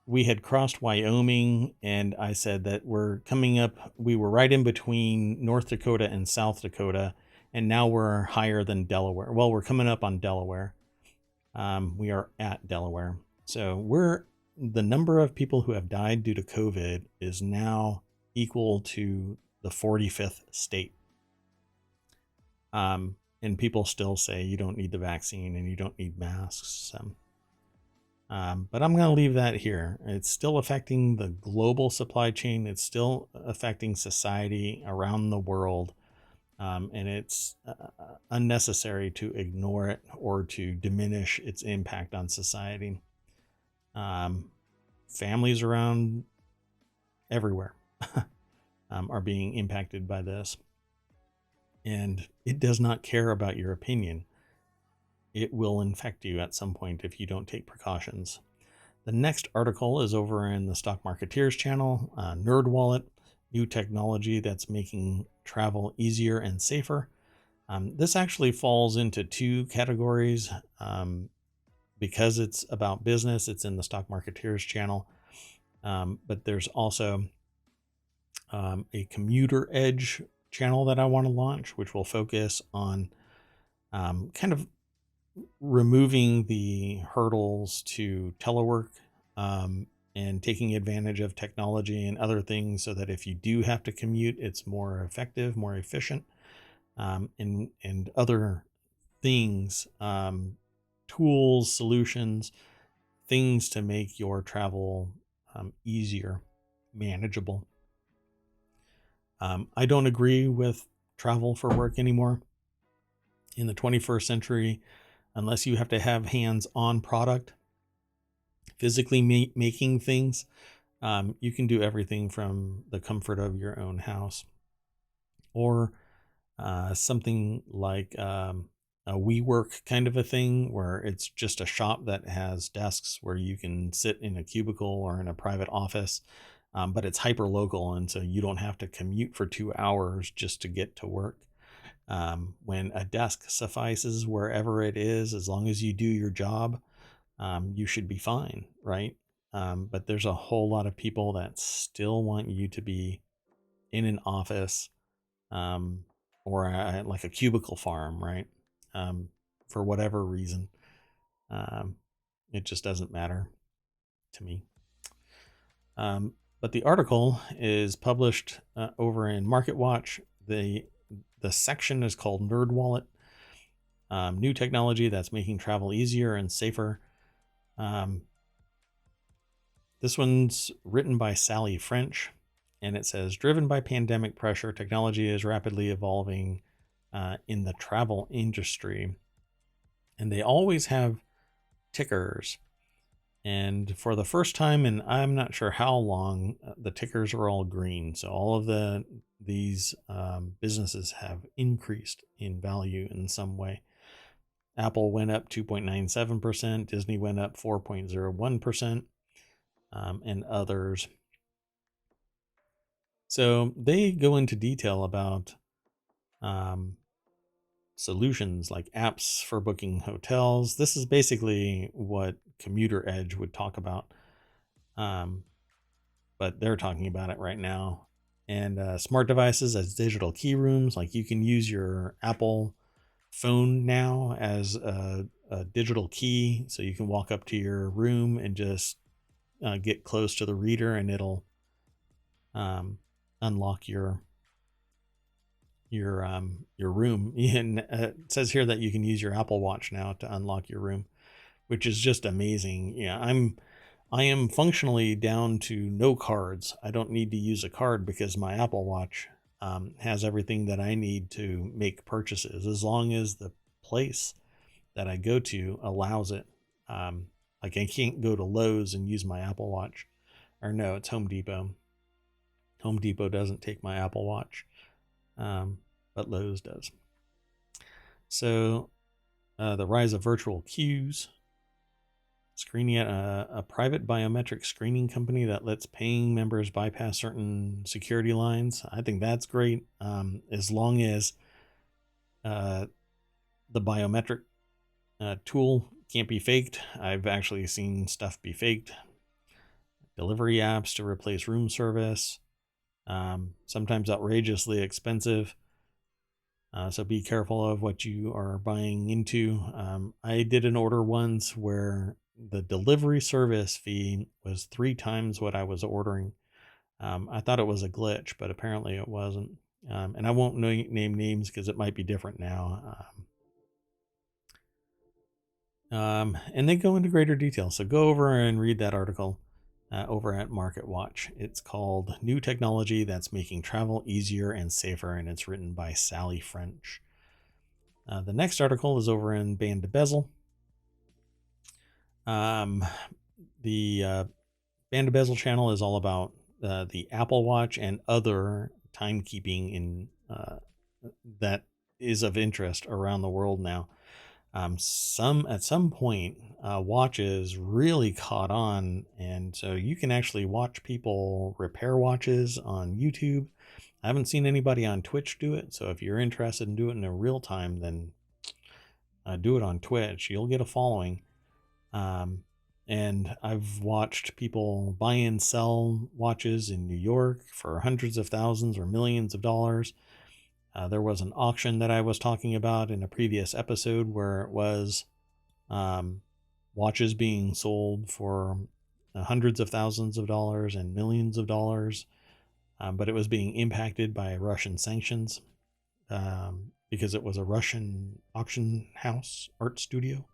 we had crossed Wyoming, and I said that we're coming up, we were right in between North Dakota and South Dakota, and now we're higher than Delaware. Well, we're coming up on Delaware. We are at Delaware. So the number of people who have died due to COVID is now equal to the 45th state. And people still say you don't need the vaccine and you don't need masks. But I'm going to leave that here. It's still affecting the global supply chain. It's still affecting society around the world. And it's unnecessary to ignore it or to diminish its impact on society. Families around everywhere are being impacted by this. And it does not care about your opinion. It will infect you at some point if you don't take precautions. The next article is over in the Stock Marketeers channel, NerdWallet, new technology that's making travel easier and safer. This actually falls into two categories. Because it's about business, it's in the Stock Marketeers channel. But there's also a commuter edge channel that I want to launch, which will focus on kind of removing the hurdles to telework and taking advantage of technology and other things so that if you do have to commute, it's more effective, more efficient, and other things, tools, solutions, things to make your travel easier, manageable. I don't agree with travel for work anymore. In the 21st century, unless you have to have hands-on product, physically making things, you can do everything from the comfort of your own house. Or something like a WeWork kind of a thing, where it's just a shop that has desks where you can sit in a cubicle or in a private office, but it's hyper local, and so you don't have to commute for 2 hours just to get to work. When a desk suffices wherever it is, as long as you do your job, you should be fine, right? But there's a whole lot of people that still want you to be in an office, or like a cubicle farm, right? For whatever reason. It just doesn't matter to me. But the article is published over in MarketWatch. The section is called NerdWallet. New technology that's making travel easier and safer. This one's written by Sally French, and it says, driven by pandemic pressure, technology is rapidly evolving in the travel industry. And they always have tickers. And for the first time, and I'm not sure how long, the tickers are all green. So all of these businesses have increased in value in some way. Apple went up 2.97%, Disney went up 4.01%, and others. So they go into detail about solutions like apps for booking hotels. This is basically what Commuter Edge would talk about, but they're talking about it right now. And smart devices as digital key rooms, like you can use your Apple phone now as a digital key, so you can walk up to your room and just get close to the reader, and it'll unlock your room. And it says here that you can use your Apple Watch now to unlock your room, which is just amazing. Yeah, I am functionally down to no cards. I don't need to use a card because my Apple Watch has everything that I need to make purchases, as long as the place that I go to allows it. Like I can't go to Lowe's and use my Apple Watch, or no, it's Home Depot. Home Depot doesn't take my Apple Watch, but Lowe's does. So the rise of virtual queues, screening at a private biometric screening company that lets paying members bypass certain security lines. I think that's great, as long as the biometric tool can't be faked. I've actually seen stuff be faked. Delivery apps to replace room service, sometimes outrageously expensive. So be careful of what you are buying into. I did an order once where the delivery service fee was 3 times what I was ordering. I thought it was a glitch, but apparently it wasn't. And I won't name names because it might be different now. And they go into greater detail. So go over and read that article over at MarketWatch. It's called New Technology That's Making Travel Easier and Safer, and it's written by Sally French. The next article is over in BandBezel. The BandBezel channel is all about the Apple Watch and other timekeeping in that is of interest around the world now. At some point, watches really caught on, and so you can actually watch people repair watches on YouTube. I haven't seen anybody on Twitch do it, so if you're interested in doing it in real time, then do it on Twitch. You'll get a following. And I've watched people buy and sell watches in New York for hundreds of thousands or millions of dollars. There was an auction that I was talking about in a previous episode where it was watches being sold for hundreds of thousands of dollars and millions of dollars, but it was being impacted by Russian sanctions because it was a Russian auction house art studio.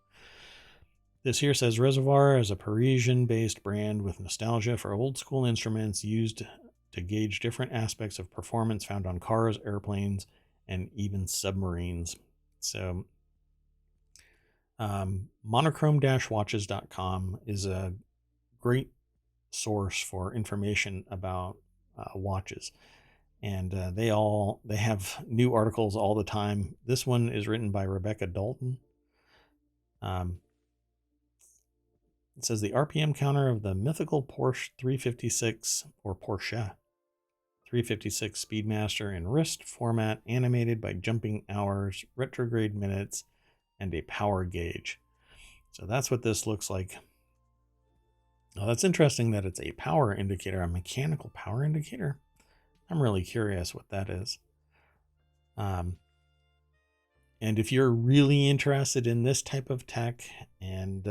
This here says Reservoir is a Parisian-based brand with nostalgia for old-school instruments used to gauge different aspects of performance found on cars, airplanes, and even submarines. So monochrome-watches.com is a great source for information about watches, and they have new articles all the time. This one is written by Rebecca Dalton. It says the RPM counter of the mythical Porsche 356 or Porsche 356 Speedmaster in wrist format, animated by jumping hours, retrograde minutes, and a power gauge. So that's what this looks like. Oh, that's interesting that it's a power indicator, a mechanical power indicator. I'm really curious what that is. And if you're really interested in this type of tech and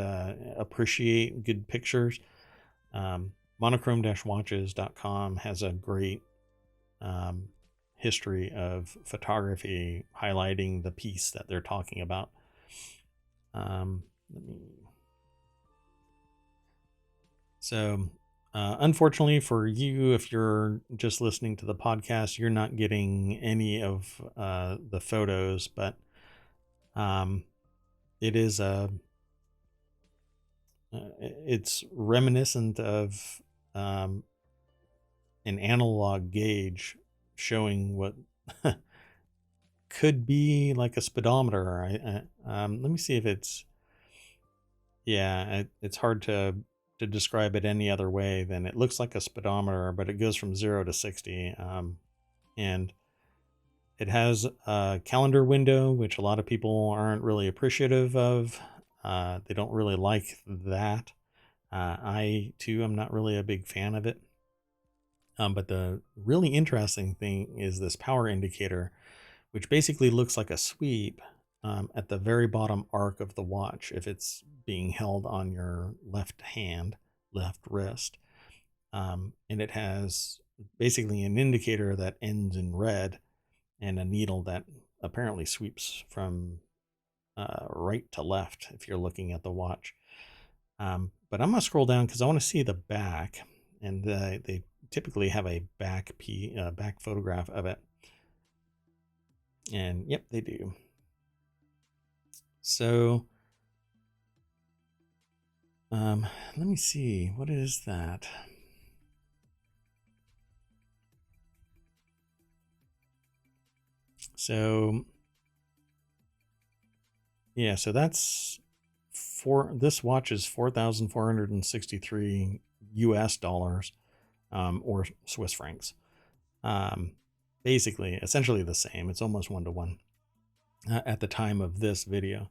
appreciate good pictures, monochrome-watches.com has a great history of photography highlighting the piece that they're talking about. Unfortunately for you, if you're just listening to the podcast, you're not getting any of the photos, but it is it's reminiscent of an analog gauge showing what could be like a speedometer. Let me see if it's, it's hard to describe it any other way than it looks like a speedometer, but it goes from 0 to 60. And it has a calendar window, which a lot of people aren't really appreciative of. They don't really like that. I, too, am not really a big fan of it. But the really interesting thing is this power indicator, which basically looks like a sweep at the very bottom arc of the watch if it's being held on your left hand, left wrist. And it has basically an indicator that ends in red and a needle that apparently sweeps from right to left if you're looking at the watch. But I'm going to scroll down because I want to see the back, and they typically have a back photograph of it. And yep, they do. So let me see, what is that? So yeah, so that's this watch is 4,463 US dollars, or Swiss francs. Basically, essentially the same. It's almost 1-to-1 at the time of this video.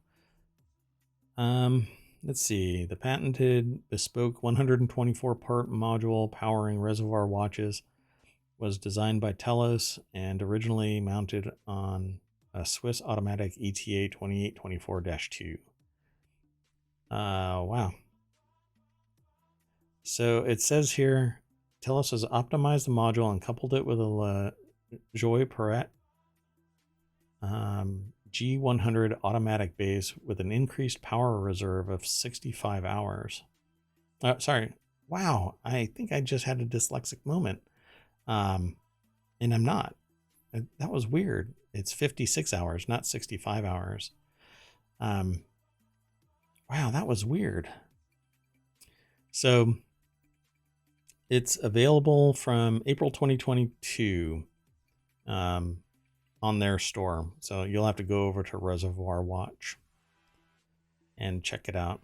Let's see, the patented bespoke 124-part module powering reservoir watches was designed by Telos and originally mounted on a Swiss automatic ETA 2824-2. Wow. So it says here, Telos has optimized the module and coupled it with a Joy Perret G100 automatic base with an increased power reserve of 65 hours. Sorry. Wow. I think I just had a dyslexic moment. And I'm not. That was weird. It's 56 hours, not 65 hours. Wow, that was weird. So it's available from April 2022 on their store. So you'll have to go over to Reservoir Watch and check it out.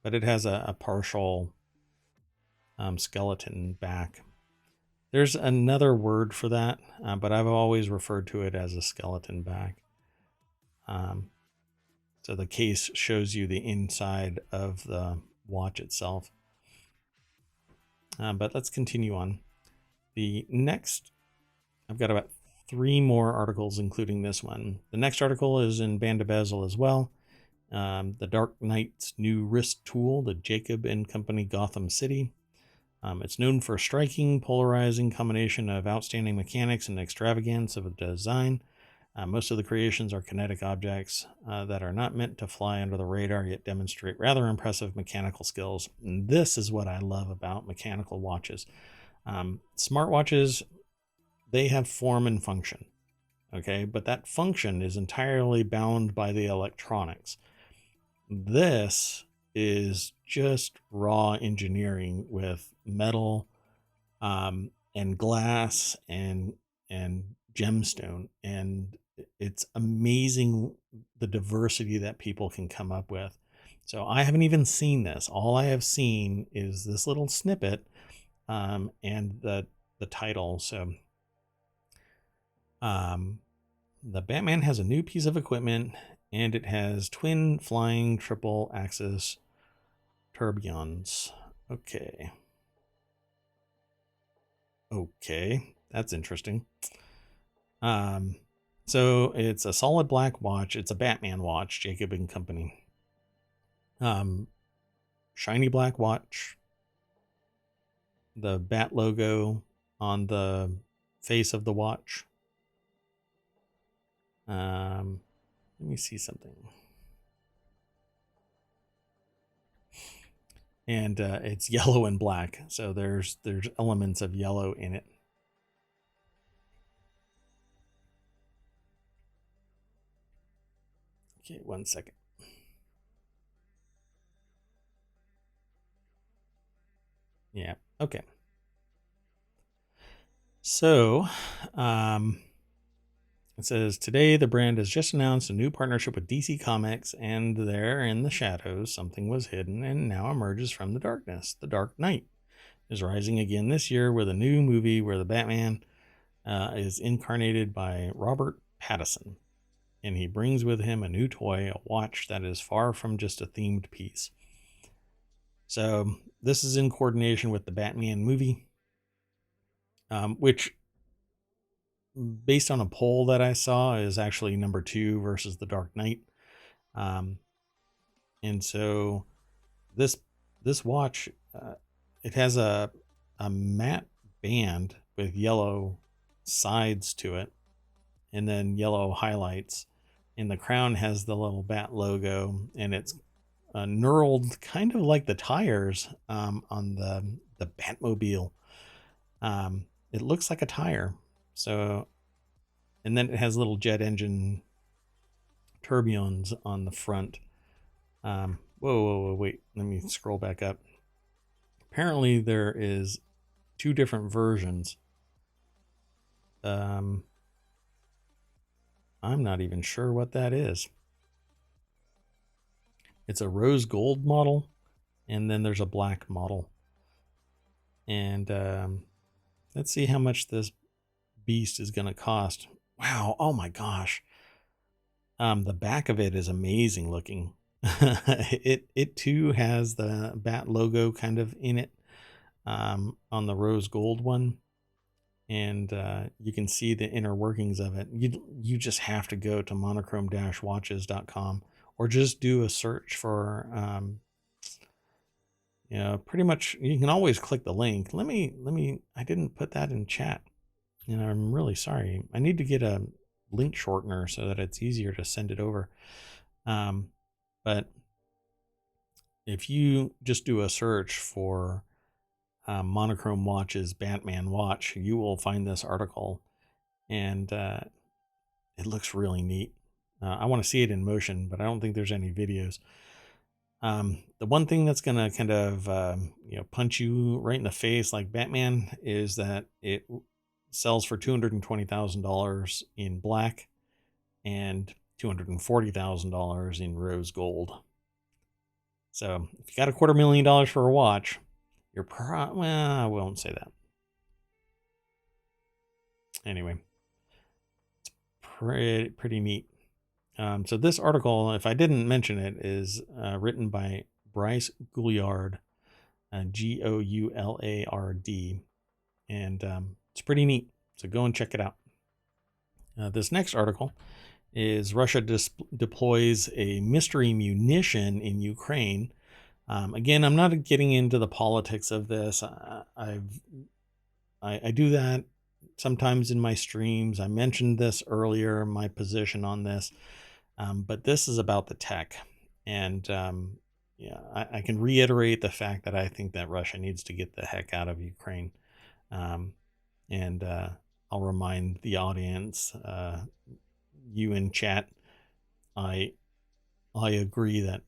But it has a partial skeleton back. There's another word for that, but I've always referred to it as a skeleton back. So the case shows you the inside of the watch itself. But let's continue on. The next, I've got about 3 more articles, including this one. The next article is in BandBezel as well. The Dark Knight's new wrist tool, the Jacob & Company Gotham City. It's known for a striking, polarizing combination of outstanding mechanics and extravagance of a design. Most of the creations are kinetic objects that are not meant to fly under the radar, yet demonstrate rather impressive mechanical skills. And this is what I love about mechanical watches. Smartwatches, they have form and function, okay? But that function is entirely bound by the electronics. This is just raw engineering with metal and glass and gemstone, and it's amazing the diversity that people can come up with. So I haven't even seen this. All I have seen is this little snippet and the title. So the Batman has a new piece of equipment and it has twin flying triple axis tourbillons. Okay. Okay, that's interesting. So it's a solid black watch. It's a Batman watch, Jacob and Company. Shiny black watch. The bat logo on the face of the watch. Let me see something. And it's yellow and black, so there's elements of yellow in it. Okay, 1 second. Yeah, okay. So, it says, today the brand has just announced a new partnership with DC Comics, and there in the shadows, something was hidden and now emerges from the darkness. The Dark Knight is rising again this year with a new movie where the Batman is incarnated by Robert Pattinson. And he brings with him a new toy, a watch that is far from just a themed piece. So this is in coordination with the Batman movie, which, based on a poll that I saw, is actually number 2 versus the Dark Knight. And so this watch, it has a matte band with yellow sides to it, and then yellow highlights. And the crown has the little bat logo, and it's knurled kind of like the tires on the Batmobile. It looks like a tire. So, and then it has little jet engine tourbillons on the front. Whoa, wait, let me scroll back up. Apparently there is 2 different versions. I'm not even sure what that is. It's a rose gold model, and then there's a black model. And let's see how much this beast is going to cost. Wow, oh my gosh. The back of it is amazing looking. It too has the bat logo kind of in it, on the rose gold one. And you can see the inner workings of it. You just have to go to monochrome-watches.com, or just do a search for, pretty much, you can always click the link. I didn't put that in chat. I'm really sorry. I need to get a link shortener so that it's easier to send it over. But if you just do a search for monochrome watches Batman watch, you will find this article, and it looks really neat. I want to see it in motion, but I don't think there's any videos. The one thing that's going to kind of punch you right in the face like Batman is that it sells for $220,000 in black and $240,000 in rose gold. So if you got $250,000 for a watch, you're well, I won't say that. Anyway, it's pretty neat. So this article, if I didn't mention it, is written by Bryce Gouliard, Goullard, and it's pretty neat. So go and check it out. This next article is Russia deploys a mystery munition in Ukraine. Again, I'm not getting into the politics of this. I do that sometimes in my streams. I mentioned this earlier, my position on this, but this is about the tech. And I can reiterate the fact that I think that Russia needs to get the heck out of Ukraine. And I'll remind the audience, you in chat, I agree that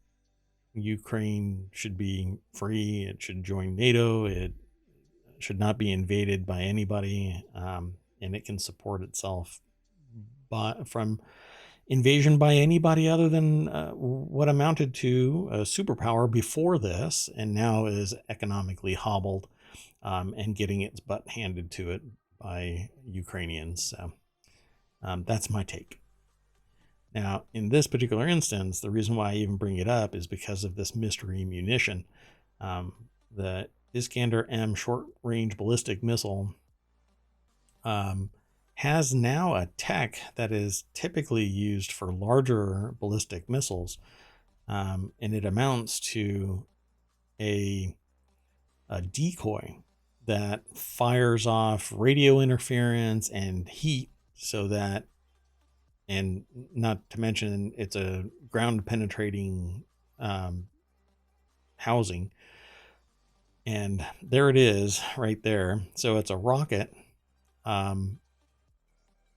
Ukraine should be free. It should join NATO. It should not be invaded by anybody, and it can support itself from invasion by anybody other than what amounted to a superpower before this, and now is economically hobbled and getting its butt handed to it by Ukrainians. So that's my take. Now, in this particular instance, the reason why I even bring it up is because of this mystery munition. The Iskander-M short-range ballistic missile has now a tech that is typically used for larger ballistic missiles, and it amounts to a decoy that fires off radio interference and heat, so that, and not to mention it's a ground penetrating housing. And there it is right there. So it's a rocket,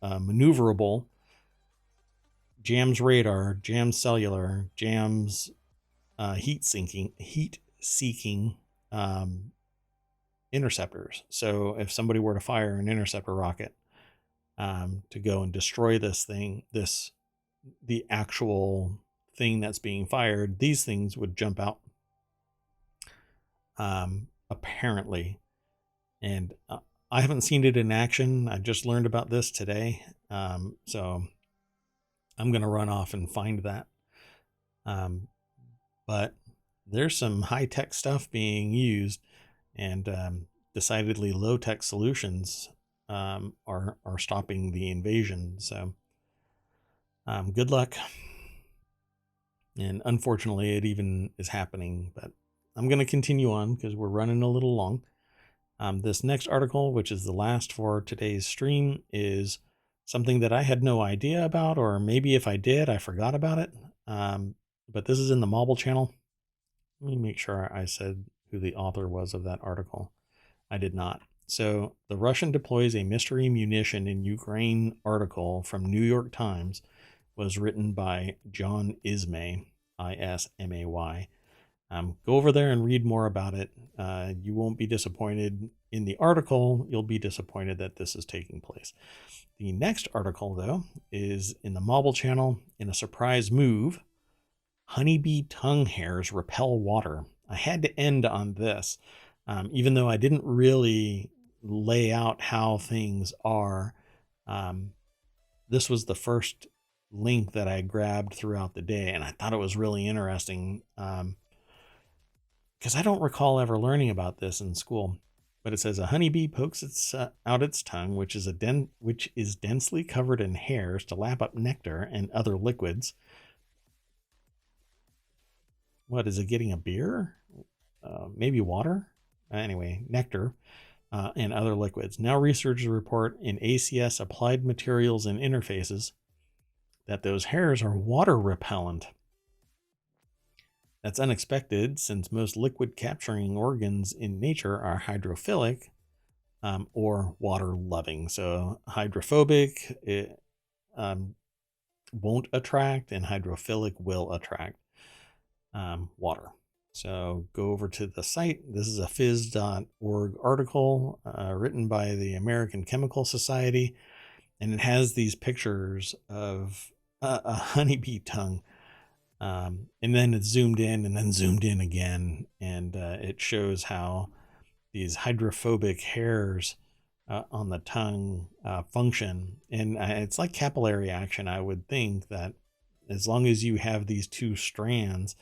maneuverable, jams radar, jams cellular, jams heat seeking interceptors. So if somebody were to fire an interceptor rocket to go and destroy this thing, the actual thing that's being fired, these things would jump out, apparently. And I haven't seen it in action. I just learned about this today. So I'm going to run off and find that. But there's some high-tech stuff being used, and decidedly low-tech solutions are stopping the invasion. So good luck. And unfortunately, it even is happening, but I'm going to continue on because we're running a little long. This next article, which is the last for today's stream, is something that I had no idea about, or maybe if I did, I forgot about it. But this is in the Mobile channel. Let me make sure I said who the author was of that article. I did not. So the Russian deploys a mystery munition in Ukraine article from New York Times was written by John Ismay, I-S-M-A-Y. Go over there and read more about it. You won't be disappointed in the article. You'll be disappointed that this is taking place. The next article, though, is in the Mobile channel. In a surprise move, honeybee tongue hairs repel water. I had to end on this, even though I didn't really lay out how things are. This was the first link that I grabbed throughout the day, and I thought it was really interesting. Because I don't recall ever learning about this in school, but it says a honeybee pokes out its tongue, which is densely covered in hairs, to lap up nectar and other liquids. What is it? Getting a beer? Maybe water? Anyway, nectar and other liquids. Now researchers report in ACS Applied Materials and Interfaces that those hairs are water repellent. That's unexpected, since most liquid capturing organs in nature are hydrophilic or water loving. So hydrophobic, it won't attract, and hydrophilic will attract water. So go over to the site. This is a phys.org article written by the American Chemical Society, and it has these pictures of a honeybee tongue. And then it's zoomed in and then zoomed in again, and it shows how these hydrophobic hairs on the tongue function. And it's like capillary action. I would think that as long as you have these two strands,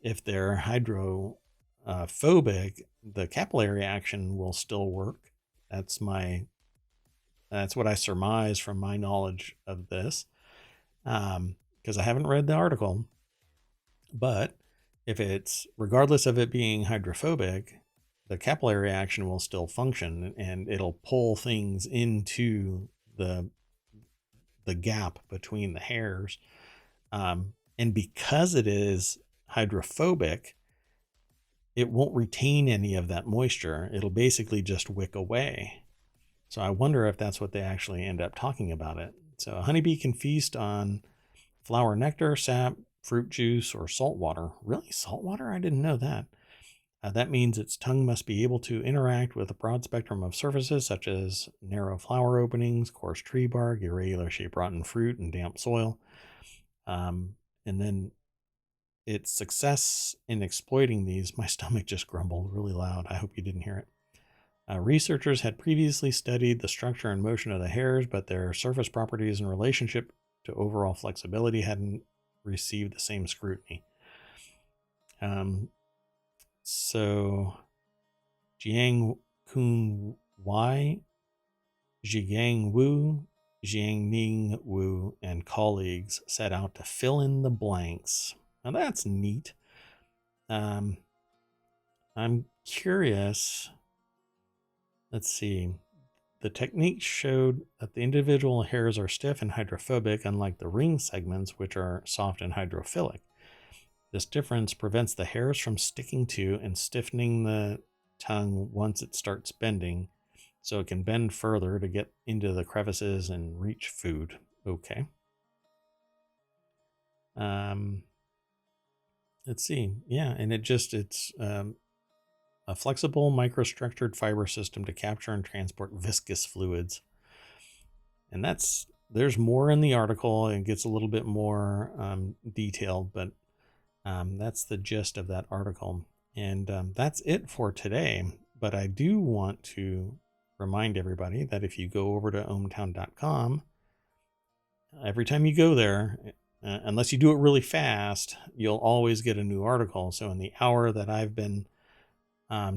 if they're hydrophobic, the capillary action will still work. That's what I surmise from my knowledge of this, because I haven't read the article. But if it's, regardless of it being hydrophobic, the capillary action will still function, and it'll pull things into the gap between the hairs. And because it is hydrophobic, it won't retain any of that moisture. It'll basically just wick away. So I wonder if that's what they actually end up talking about it. So a honeybee can feast on flower nectar, sap, fruit juice, or salt water. Really? Salt water? I didn't know that. That means its tongue must be able to interact with a broad spectrum of surfaces, such as narrow flower openings, coarse tree bark, irregular shaped rotten fruit, and damp soil. And then its success in exploiting these, my stomach just grumbled really loud. I hope you didn't hear it. Researchers had previously studied the structure and motion of the hairs, but their surface properties in relationship to overall flexibility hadn't received the same scrutiny. So Jiang Kun Wai, Jiang Wu, Jiangning Wu, and colleagues set out to fill in the blanks. Now that's neat. I'm curious. Let's see. The technique showed that the individual hairs are stiff and hydrophobic, unlike the ring segments, which are soft and hydrophilic. This difference prevents the hairs from sticking to and stiffening the tongue once it starts bending, so it can bend further to get into the crevices and reach food. Okay. Let's see. Yeah, and it's a flexible microstructured fiber system to capture and transport viscous fluids. And there's more in the article. It gets a little bit more detailed, but that's the gist of that article. And that's it for today. But I do want to remind everybody that if you go over to ohmTown.com, every time you go there, unless you do it really fast, you'll always get a new article. So in the hour that I've been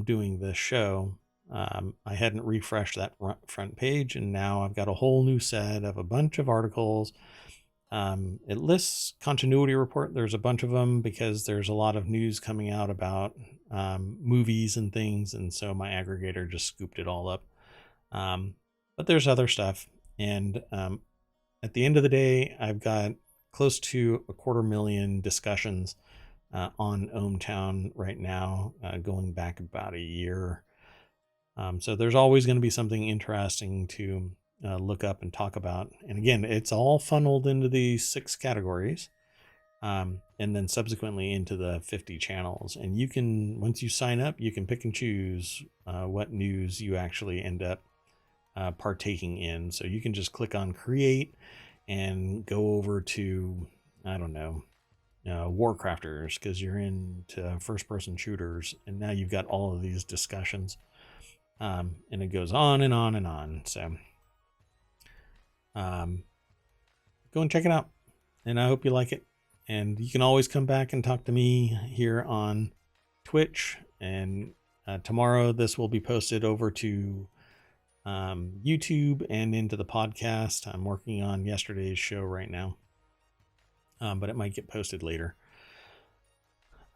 doing this show, I hadn't refreshed that front page, and now I've got a whole new set of a bunch of articles. It lists continuity report. There's a bunch of them because there's a lot of news coming out about movies and things, and so my aggregator just scooped it all up. But there's other stuff, and at the end of the day, I've got close to 250,000 discussions on ohmTown right now, going back about a year. So there's always going to be something interesting to look up and talk about. And again, it's all funneled into these 6 categories, and then subsequently into the 50 channels. And you can, once you sign up, you can pick and choose what news you actually end up partaking in. So you can just click on create and go over to, I don't know, Warcrafters, because you're into first-person shooters, and now you've got all of these discussions, and it goes on and on and on. So go and check it out, and I hope you like it. And you can always come back and talk to me here on Twitch, and tomorrow this will be posted over to YouTube and into the podcast. I'm working on yesterday's show right now, but it might get posted later.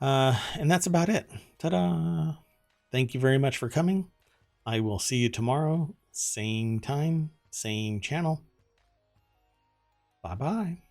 And that's about it. Ta-da! Thank you very much for coming. I will see you tomorrow, same time, same channel. Bye-bye.